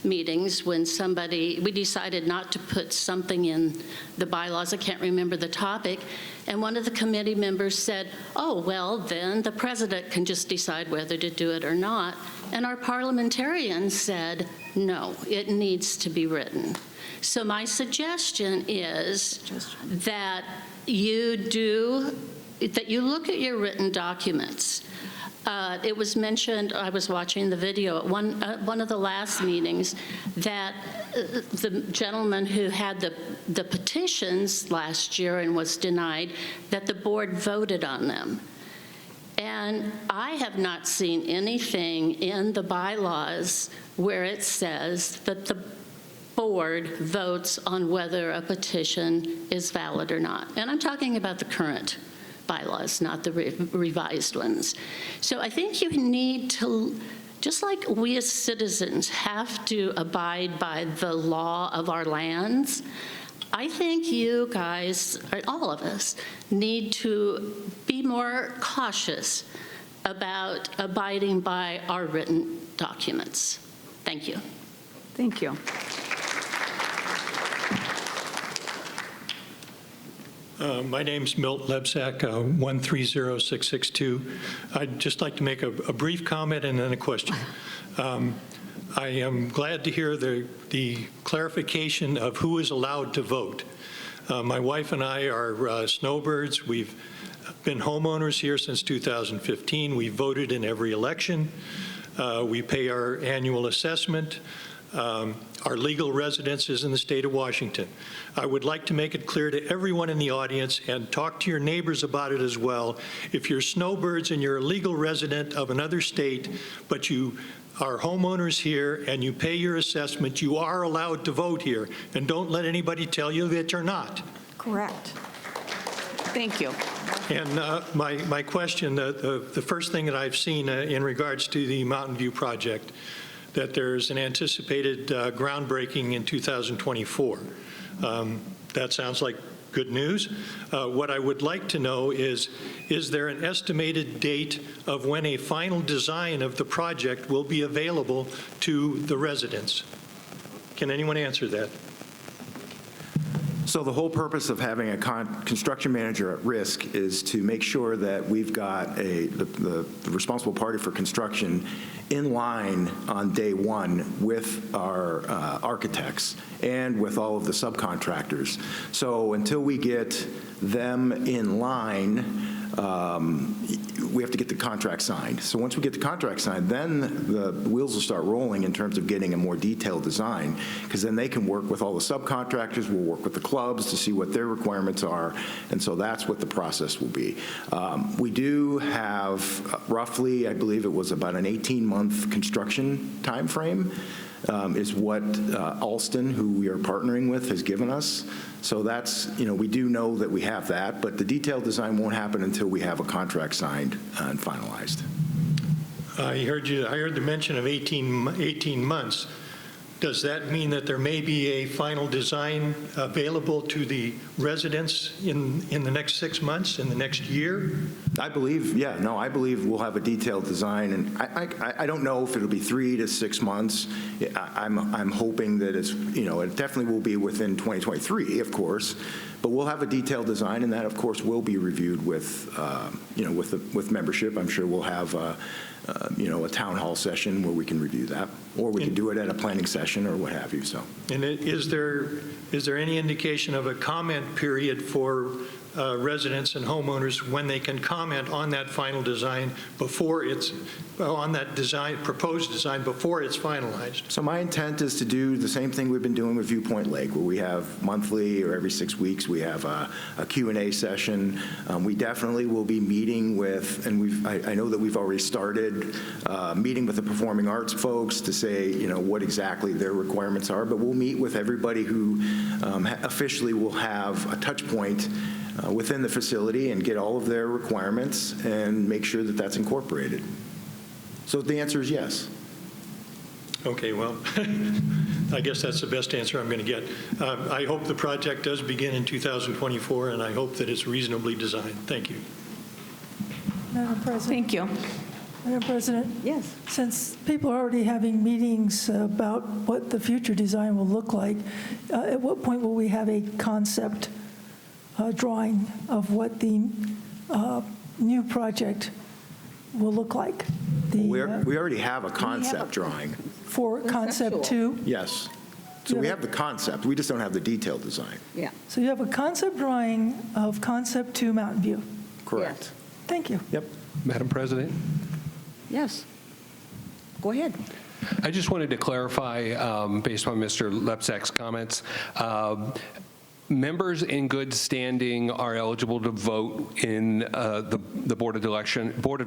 meetings when we decided not to put something in the bylaws. I can't remember the topic. And one of the committee members said, oh, well, then the president can just decide whether to do it or not. And our parliamentarians said, no, it needs to be written. So my suggestion is that you look at your written documents. It was mentioned, I was watching the video at one of the last meetings, that the gentleman who had the petitions last year and was denied, that the board voted on them. And I have not seen anything in the bylaws where it says that the board votes on whether a petition is valid or not. And I'm talking about the current bylaws, not the revised ones. So I think you need to, just like we as citizens have to abide by the law of our lands, I think you guys, or all of us, need to be more cautious about abiding by our written documents. Thank you. Thank you. My name's Milt Lebsack, 130662. I'd just like to make a brief comment and then a question. I am glad to hear the clarification of who is allowed to vote. My wife and I are snowbirds. We've been homeowners here since 2015. We voted in every election. We pay our annual assessment. Our legal residence is in the state of Washington. I would like to make it clear to everyone in the audience, and talk to your neighbors about it as well, if you're snowbirds and you're a legal resident of another state, but you are homeowners here and you pay your assessment, you are allowed to vote here, and don't let anybody tell you that you're not. Correct. Thank you. And my question, the first thing that I've seen in regards to the Mountain View project, that there's an anticipated groundbreaking in 2024. That sounds like good news. What I would like to know is there an estimated date of when a final design of the project will be available to the residents? Can anyone answer that? So the whole purpose of having a construction manager at risk is to make sure that we've got the responsible party for construction in line on day one with our architects and with all of the subcontractors. So until we get them in line, we have to get the contract signed. So once we get the contract signed, then the wheels will start rolling in terms of getting a more detailed design, because then they can work with all the subcontractors, we'll work with the clubs to see what their requirements are, and so that's what the process will be. We do have roughly, I believe it was about an 18-month construction time frame, is what Alston, who we are partnering with, has given us. So that's, we do know that we have that, but the detailed design won't happen until we have a contract signed and finalized. I heard the mention of 18 months. Does that mean that there may be a final design available to the residents in the next 6 months, in the next year? I believe, I believe we'll have a detailed design, and I don't know if it'll be 3 to 6 months. I'm hoping that it definitely will be within 2023, of course, but we'll have a detailed design, and that, of course, will be reviewed with membership. I'm sure we'll have a town hall session where we can review that, or we can do it at a planning session or what have you. So, and is there any indication of a comment period for residents and homeowners when they can comment on that final design before it's on that proposed design before it's finalized? So my intent is to do the same thing we've been doing with Viewpoint Lake, where we have monthly or every 6 weeks we have a Q&A session. We definitely will be meeting with, and I know that we've already started meeting with the performing arts folks to say what exactly their requirements are, but we'll meet with everybody who officially will have a touch point within the facility and get all of their requirements and make sure that that's incorporated. So the answer is yes. Okay, well, I guess that's the best answer I'm going to get. I hope the project does begin in 2024, and I hope that it's reasonably designed. Thank you. Madam President. Thank you. Madam President? Yes. Since people are already having meetings about what the future design will look like, at what point will we have a concept drawing of what the new project will look like? We already have a concept drawing. For concept 2? Yes. So we have the concept. We just don't have the detailed design. Yeah. So you have a concept drawing of concept 2 Mountain View? Correct. Thank you. Yep. Madam President? Yes. Go ahead. I just wanted to clarify, based on Mr. Lepsak's comments, members in good standing are eligible to vote in the Board of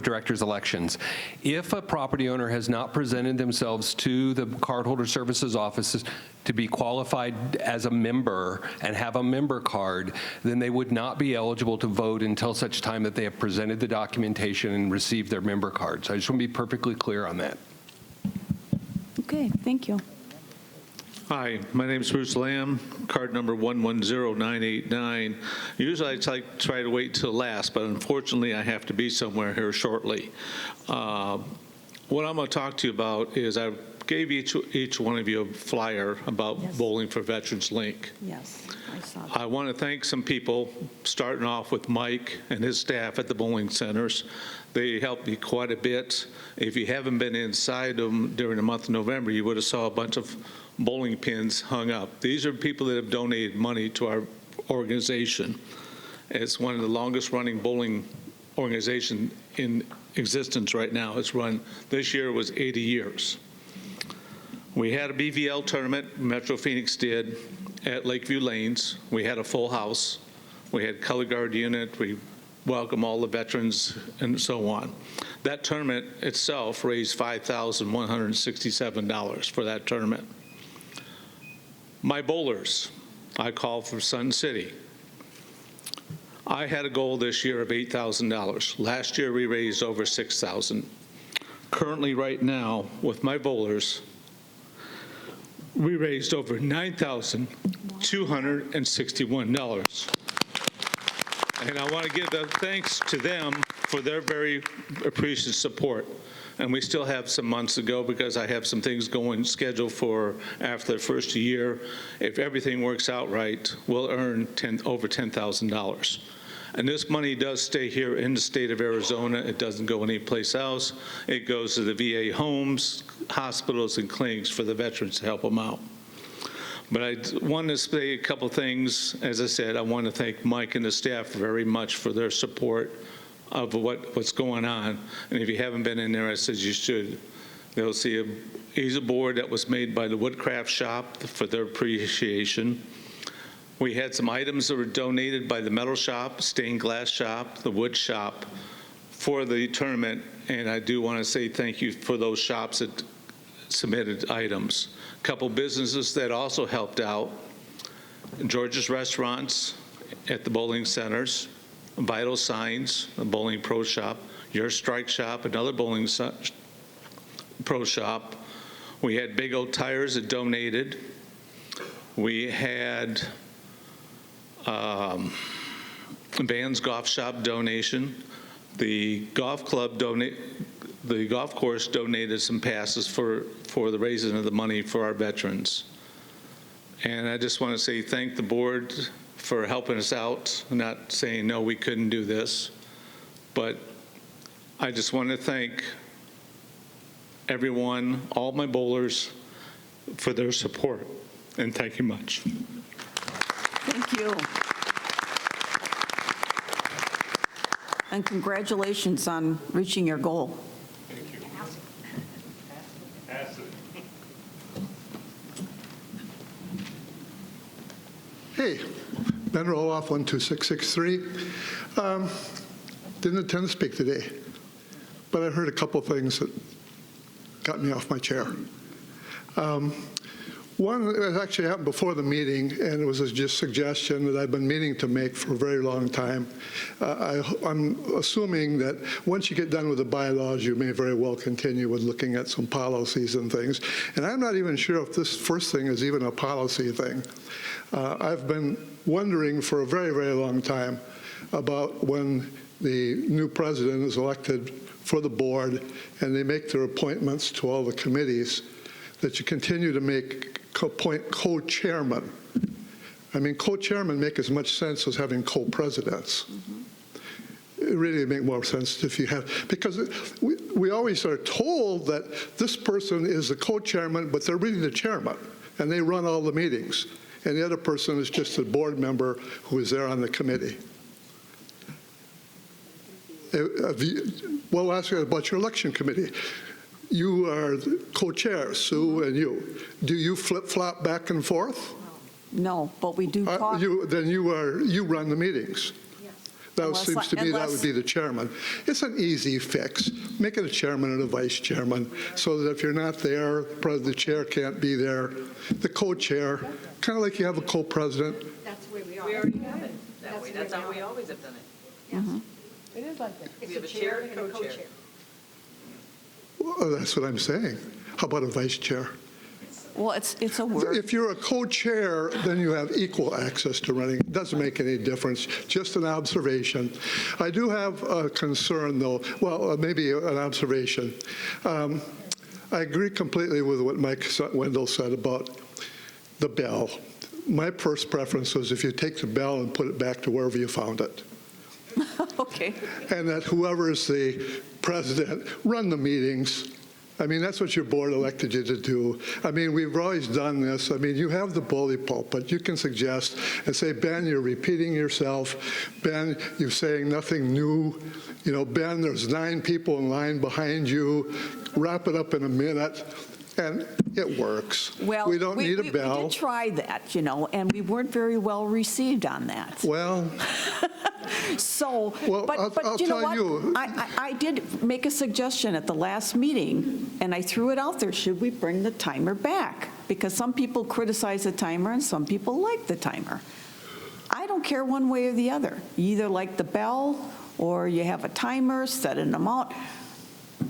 Directors elections. If a property owner has not presented themselves to the cardholder services offices to be qualified as a member and have a member card, then they would not be eligible to vote until such time that they have presented the documentation and received their member card. So I just want to be perfectly clear on that. Okay, thank you. Hi, my name is Bruce Lamb, card number 110989. Usually I try to wait till last, but unfortunately I have to be somewhere here shortly. What I'm going to talk to you about is I gave each one of you a flyer about Bowling for Veterans Link. Yes, I saw that. I want to thank some people, starting off with Mike and his staff at the bowling centers. They helped me quite a bit. If you haven't been inside them during the month of November, you would have saw a bunch of bowling pins hung up. These are people that have donated money to our organization. It's one of the longest running bowling organizations in existence right now. It's run, this year was 80 years. We had a BVL tournament, Metro Phoenix did, at Lakeview Lanes. We had a full house. We had color guard unit. We welcome all the veterans and so on. That tournament itself raised $5,167 for that tournament. My bowlers, I called from Sun City. I had a goal this year of $8,000. Last year we raised over $6,000. Currently right now with my bowlers, we raised over $9,261. And I want to give the thanks to them for their very appreciative support. And we still have some months to go because I have some things going scheduled for after the first year. If everything works out right, we'll earn over $10,000. And this money does stay here in the state of Arizona. It doesn't go anyplace else. It goes to the VA homes, hospitals, and clinics for the veterans to help them out. But I want to say a couple things. As I said, I want to thank Mike and the staff very much for their support of what's going on. And if you haven't been in there, I said you should. They'll see a board that was made by the Woodcraft Shop for their appreciation. We had some items that were donated by the Metal Shop, Stained Glass Shop, the Wood Shop for the tournament. And I do want to say thank you for those shops that submitted items. A couple businesses that also helped out, George's Restaurants at the bowling centers, Vital Signs, a bowling pro shop, Your Strike Shop, another bowling pro shop. We had Big O Tires that donated. We had Van's Golf Shop donation. The golf club the golf course donated some passes for the raising of the money for our veterans. And I just want to say thank the board for helping us out. I'm not saying, no, we couldn't do this, but I just want to thank everyone, all my bowlers, for their support, and thank you much. Thank you. And congratulations on reaching your goal. Thank you. Hey, Ben Roloff, 12663. Didn't intend to speak today, but I heard a couple things that got me off my chair. One, it actually happened before the meeting, and it was just a suggestion that I've been meaning to make for a very long time. I'm assuming that once you get done with the bylaws, you may very well continue with looking at some policies and things. And I'm not even sure if this first thing is even a policy thing. I've been wondering for a very, very long time about when the new president is elected for the board and they make their appointments to all the committees, that you continue to appoint co-chairmen. I mean, co-chairmen make as much sense as having co-presidents. It really make more sense if you have, because we always are told that this person is the co-chairman, but they're really the chairman, and they run all the meetings. And the other person is just a board member who is there on the committee. Well, I'll ask you about your election committee. You are the co-chair, Sue and you. Do you flip-flop back and forth? No, but we do talk. Then you run the meetings. That seems to me that would be the chairman. It's an easy fix. Make it a chairman and a vice chairman, so that if you're not there, the chair can't be there. The co-chair, kind of like you have a co-president. That's the way we are. We already have it that way. That's how we always have done it. Yes. It is like that. We have a chair and a co-chair. Well, that's what I'm saying. How about a vice chair? Well, it's a word. If you're a co-chair, then you have equal access to running. It doesn't make any difference, just an observation. I do have a concern, though. Well, maybe an observation. I agree completely with what Mike Wendell said about the bell. My first preference was if you take the bell and put it back to wherever you found it. Okay. And that whoever is the president run the meetings. I mean, that's what your board elected you to do. I mean, we've always done this. I mean, you have the bully pulpit. You can suggest and say, Ben, you're repeating yourself. Ben, you're saying nothing new. You know, Ben, there's 9 people in line behind you. Wrap it up in a minute. And it works. Well, we don't need a bell. We did try that, you know, and we weren't very well received on that. Well, so, well, but I'll you know tell what? you. I did make a suggestion at the last meeting, and I threw it out there. Should we bring the timer back? Because some people criticize the timer, and some people like the timer. I don't care one way or the other. You either like the bell, or you have a timer, set an amount.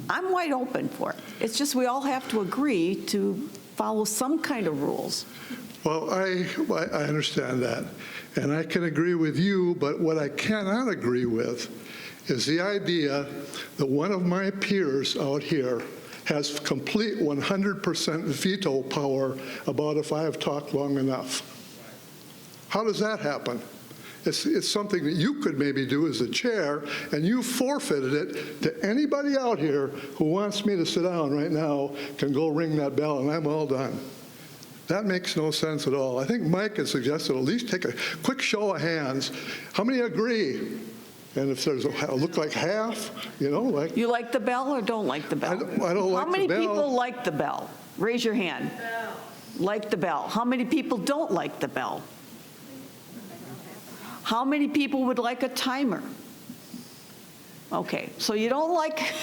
I'm wide open for it. It's just we all have to agree to follow some kind of rules. Well, I understand that, and I can agree with you, but what I cannot agree with is the idea that one of my peers out here has complete 100% veto power about if I have talked long enough. How does that happen? It's something that you could maybe do as a chair, and you forfeited it to anybody out here who wants me to sit down right now can go ring that bell, and I'm all done. That makes no sense at all. I think Mike had suggested at least take a quick show of hands. How many agree? And if there's look like half, you know, like. You like the bell or don't like the bell? I don't like the bell. How many people like the bell? Raise your hand. Like the bell. How many people don't like the bell? How many people would like a timer? Okay, so you don't like,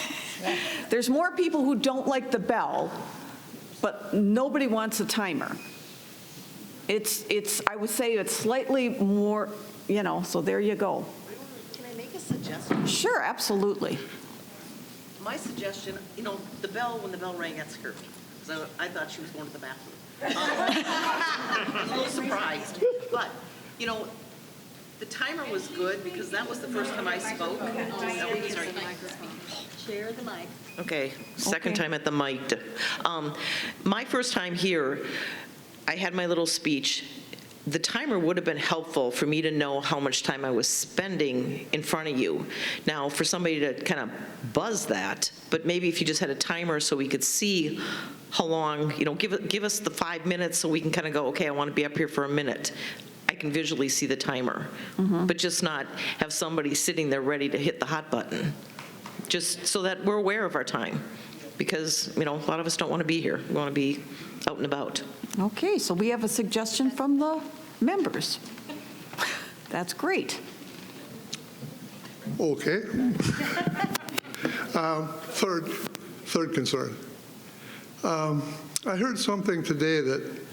there's more people who don't like the bell, but nobody wants a timer. I would say it's slightly more, you know, so there you go. Can I make a suggestion? Sure, absolutely. My suggestion, you know, the bell, when the bell rang, that scared me, because I thought she was going to the bathroom. I was a little surprised, but, you know, the timer was good because that was the first time I spoke. Sorry. Share the mic. Okay, second Okay. time at the mic. My first time here, I had my little speech. The timer would have been helpful for me to know how much time I was spending in front of you. Now, for somebody to kind of buzz that, but maybe if you just had a timer so we could see how long, you know, give us the 5 minutes so we can kind of go, okay, I want to be up here for a minute. I can visually see the timer, but just not have somebody sitting there ready to hit the hot button, just so that we're aware of our time, because, you know, a lot of us don't want to be here. We want to be out and about. Okay, so we have a suggestion from the members. That's great. Okay. Third concern. I heard something today that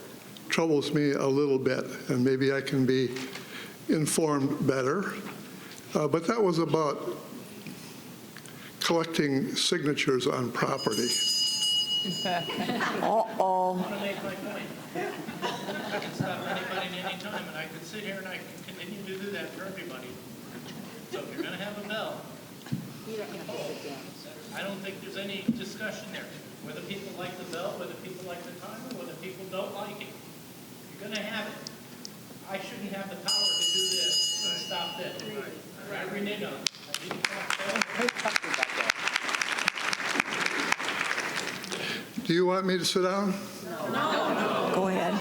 troubles me a little bit, and maybe I can be informed better. But that was about collecting signatures on property. Uh-oh. I want to make my point. I can stop anybody anytime, and I can sit here and I can continue to do that for everybody. So if you're going to have a bell, I don't think there's any discussion there. Whether people like the bell, whether people like the timer, whether people don't like it. You're going to have it. I shouldn't have the power to do this and stop this. I renege on it. I didn't talk about Do you want me to sit down? No. Go ahead.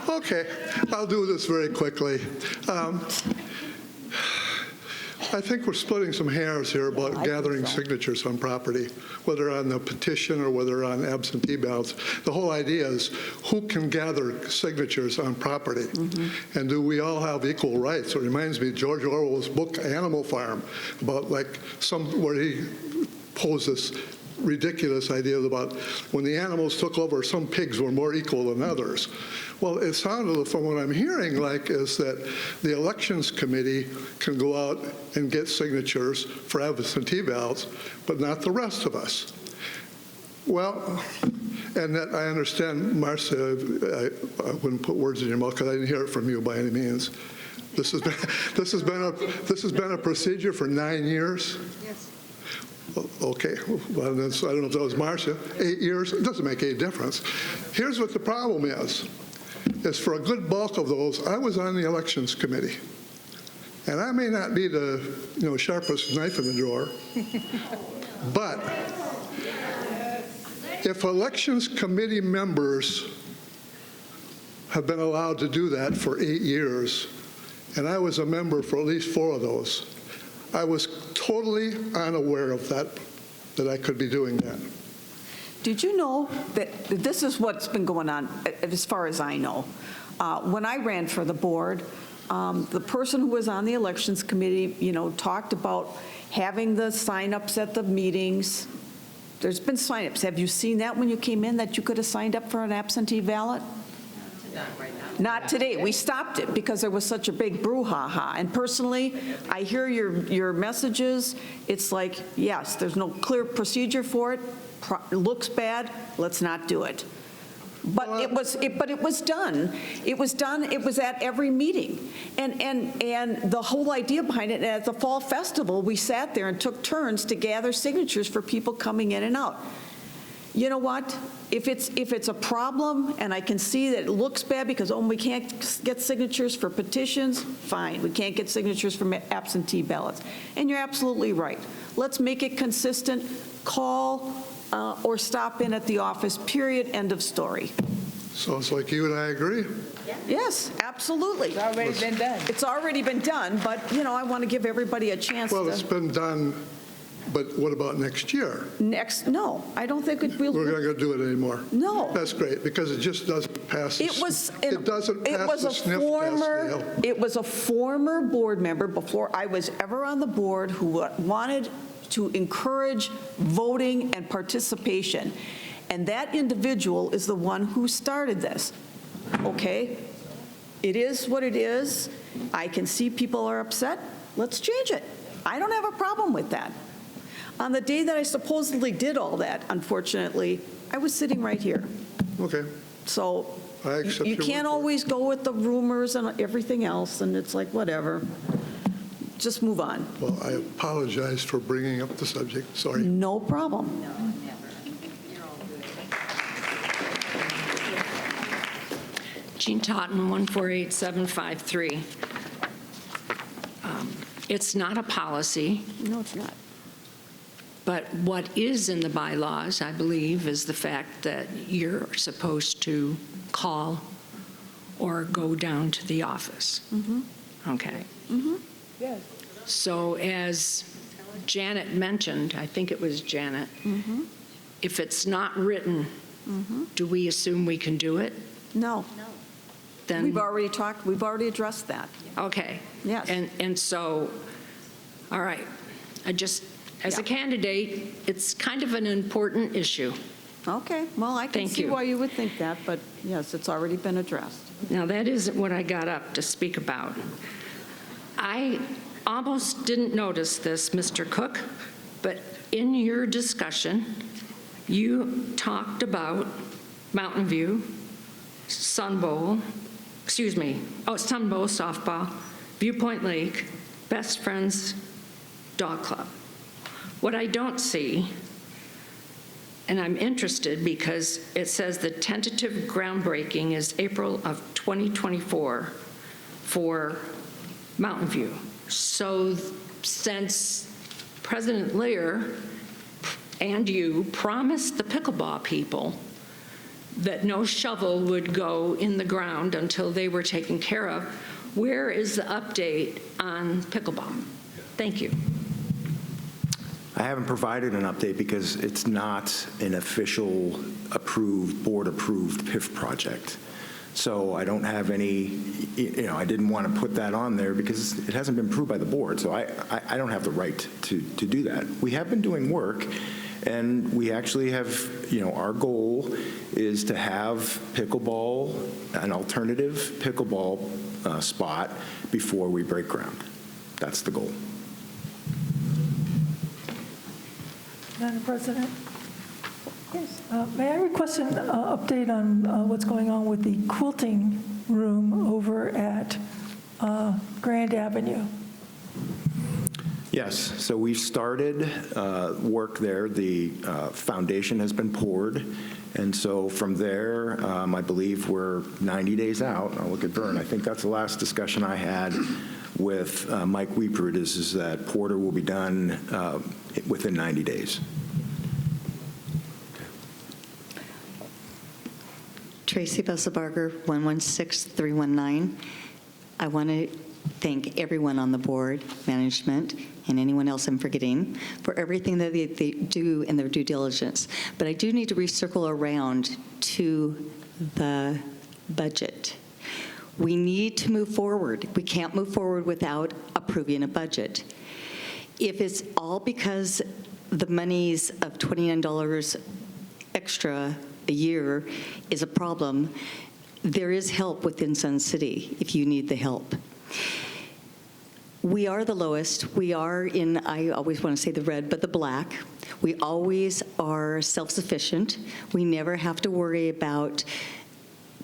Okay, I'll do this very quickly. I think we're splitting some hairs here about gathering signatures on property, whether on the petition or whether on absentee ballots. The whole idea is who can gather signatures on property? And do we all have equal rights? It reminds me of George Orwell's book, Animal Farm, about where he posed this ridiculous ideas about when the animals took over, some pigs were more equal than others. Well, it sounded, from what I'm hearing, is that the elections committee can go out and get signatures for absentee ballots, but not the rest of us. Well, and that I understand, Marcia, I wouldn't put words in your mouth because I didn't hear it from you by any means. This has been a procedure for 9 years. Yes. Okay, well, I don't know if that was Marcia. 8 years, it doesn't make any difference. Here's what the problem is for a good bulk of those, I was on the elections committee. And I may not be the sharpest knife in the drawer, but if elections committee members have been allowed to do that for 8 years, and I was a member for at least 4 of those, I was totally unaware of that I could be doing that. Did you know that this is what's been going on, as far as I know? When I ran for the board, the person who was on the elections committee, talked about having the signups at the meetings. There's been signups. Have you seen that when you came in, that you could have signed up for an absentee ballot? Not right now. Not today. We stopped it because there was such a big brouhaha. And personally, I hear your messages. It's like, yes, there's no clear procedure for it. It looks bad. Let's not do it. But it was done. It was done. It was at every meeting. And the whole idea behind it, at the fall festival, we sat there and took turns to gather signatures for people coming in and out. You know what? If it's a problem and I can see that it looks bad because, we can't get signatures for petitions, fine. We can't get signatures for absentee ballots. And you're absolutely right. Let's make it consistent. Call or stop in at the office, period, end of story. Sounds like you and I agree. Yes, absolutely. It's already been done. It's already been done, but, I want to give everybody a chance Well, to. it's been done, but what about next year? No, I don't think it will. We're not going to do it anymore. No. That's great, because it just doesn't pass. It was a sniff test, Dale. It was a former board member before I was ever on the board who wanted to encourage voting and participation. And that individual is the one who started this. Okay? It is what it is. I can see people are upset. Let's change it. I don't have a problem with that. On the day that I supposedly did all that, unfortunately, I was sitting right here. Okay. So I accept you your can't word for it. always go with the rumors and everything else, and it's like, whatever. Just move on. Well, I apologize for bringing up the subject. Sorry. No problem. Jean Totten, 148753. It's not a policy. No, it's not. But what is in the bylaws, I believe, is the fact that you're supposed to call or go down to the office. Okay. Yes. So as Janet mentioned, I think it was Janet, if it's not written, do we assume we can do it? No. Then We've already addressed that. Okay. Yes. And so, all right, as a candidate, it's kind of an important issue. Okay, well, I can Thank see you. why you would think that, but yes, it's already been addressed. Now, that isn't what I got up to speak about. I almost didn't notice this, Mr. Cook, but in your discussion, you talked about Mountain View, Sun Bowl softball, Viewpoint Lake, Best Friends Dog Club. What I don't see, and I'm interested because it says the tentative groundbreaking is April of 2024 for Mountain View. So since President Lear and you promised the pickleball people that no shovel would go in the ground until they were taken care of, where is the update on pickleball? Thank you. I haven't provided an update because it's not an official approved, board-approved PIF project. So I don't have any, I didn't want to put that on there because it hasn't been approved by the board. So I don't have the right to do that. We have been doing work, and we actually have, our goal is to have pickleball, an alternative pickleball spot before we break ground. That's the goal. Madam President? Yes. May I request an update on what's going on with the quilting room over at Grand Avenue? Yes, so we've started work there. The foundation has been poured, and so from there, I believe we're 90 days out. I'll look at Vern. I think that's the last discussion I had with Mike Weepert is that Porter will be done within 90 days. Tracy Besselbarger, 116319. I want to thank everyone on the board, management, and anyone else I'm forgetting for everything that they do in their due diligence. But I do need to recircle around to the budget. We need to move forward. We can't move forward without approving a budget. If it's all because the monies of $29 extra a year is a problem, there is help within Sun City if you need the help. We are the lowest. We are in, I always want to say the red, but the black. We always are self-sufficient. We never have to worry about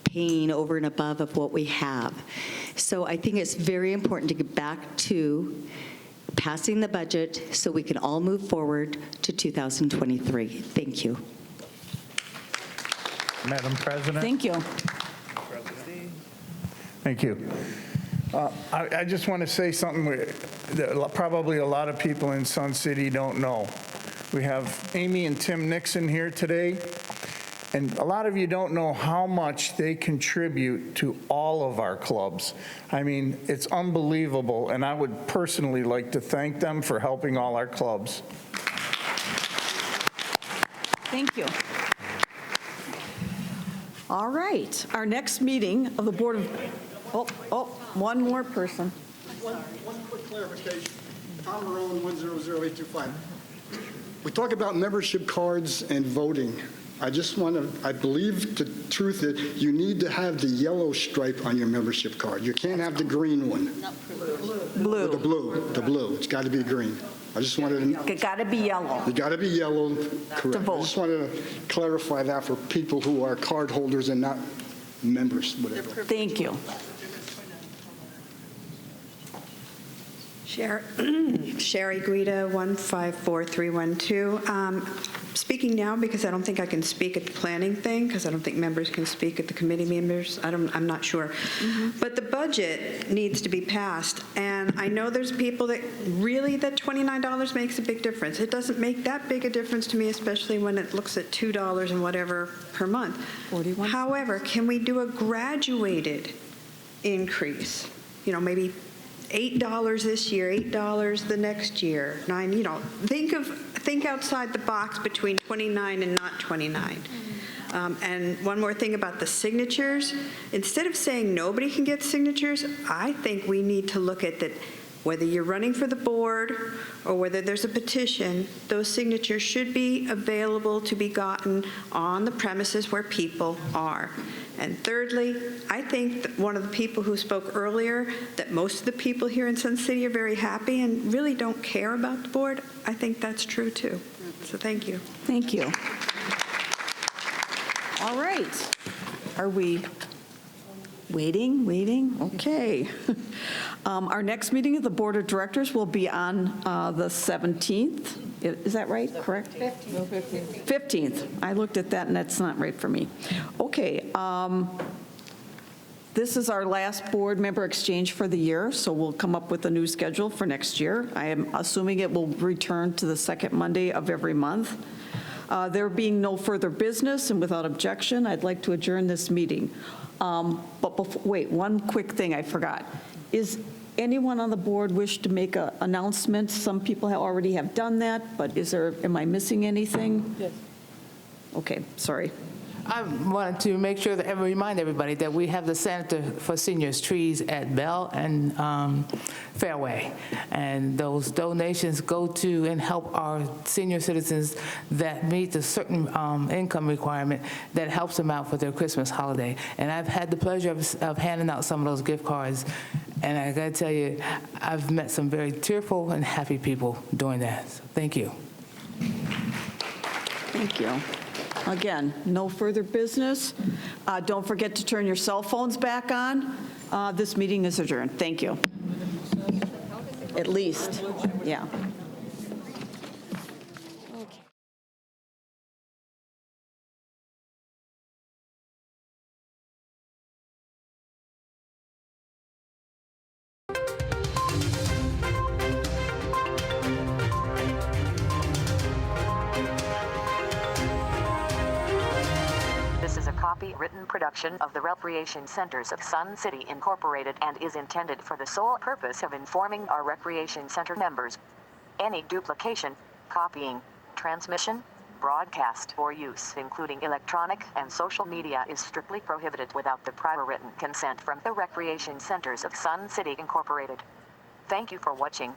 paying over and above of what we have. So I think it's very important to get back to passing the budget so we can all move forward to 2023. Thank you. Madam President? Thank you. Thank you. I just want to say something that probably a lot of people in Sun City don't know. We have Amy and Tim Nixon here today, and a lot of you don't know how much they contribute to all of our clubs. I mean, it's unbelievable, and I would personally like to thank them for helping all our clubs. Thank you. All right, our next meeting of the Board of, one more person. One quick clarification. Tom Marone, 100825. We talk about membership cards and voting. I just want to, I believe the truth is you need to have the yellow stripe on your membership card. You can't have the green one. Blue. The blue. It's got to be green. I just wanted to. It got to be yellow. It got to be yellow, correct. To vote. I just wanted to clarify that for people who are card holders and not members, whatever. Thank you. Sherry Guida, 154312. Speaking now because I don't think I can speak at the planning thing, because I don't think members can speak at the committee members. I'm not sure. But the budget needs to be passed, and I know there's people that really, that $29 makes a big difference. It doesn't make that big a difference to me, especially when it looks at $2 and whatever per month. 41. However, can we do a graduated increase? Maybe $8 this year, $8 the next year, $9, think outside the box between 29 and not 29. And one more thing about the signatures. Instead of saying nobody can get signatures, I think we need to look at that, whether you're running for the board or whether there's a petition, those signatures should be available to be gotten on the premises where people are. And thirdly, I think that one of the people who spoke earlier, that most of the people here in Sun City are very happy and really don't care about the board. I think that's true too. So thank you. Thank you. All right. Are we waiting? Okay. Our next meeting of the Board of Directors will be on the 17th. Is that right? Correct? 15th. I looked at that and that's not right for me. Okay. This is our last board member exchange for the year, so we'll come up with a new schedule for next year. I am assuming it will return to the second Monday of every month. There being no further business and without objection, I'd like to adjourn this meeting. But before, wait, one quick thing I forgot. Is anyone on the board wish to make an announcement? Some people already have done that, but am I missing anything? Yes. Okay, sorry. I wanted to make sure that remind everybody that we have the Center for Seniors trees at Bell and Fairway, and those donations go to and help our senior citizens that meet a certain income requirement that helps them out for their Christmas holiday. And I've had the pleasure of handing out some of those gift cards, and I got to tell you, I've met some very tearful and happy people doing that. So thank you. Thank you. Again, no further business. Don't forget to turn your cell phones back on. This meeting is adjourned. Thank you. At least, yeah. This is a copyrighted production of the Recreation Centers of Sun City Incorporated and is intended for the sole purpose of informing our Recreation Center members. Any duplication, copying, transmission, broadcast, or use, including electronic and social media, is strictly prohibited without the prior written consent from the Recreation Centers of Sun City Incorporated. Thank you for watching.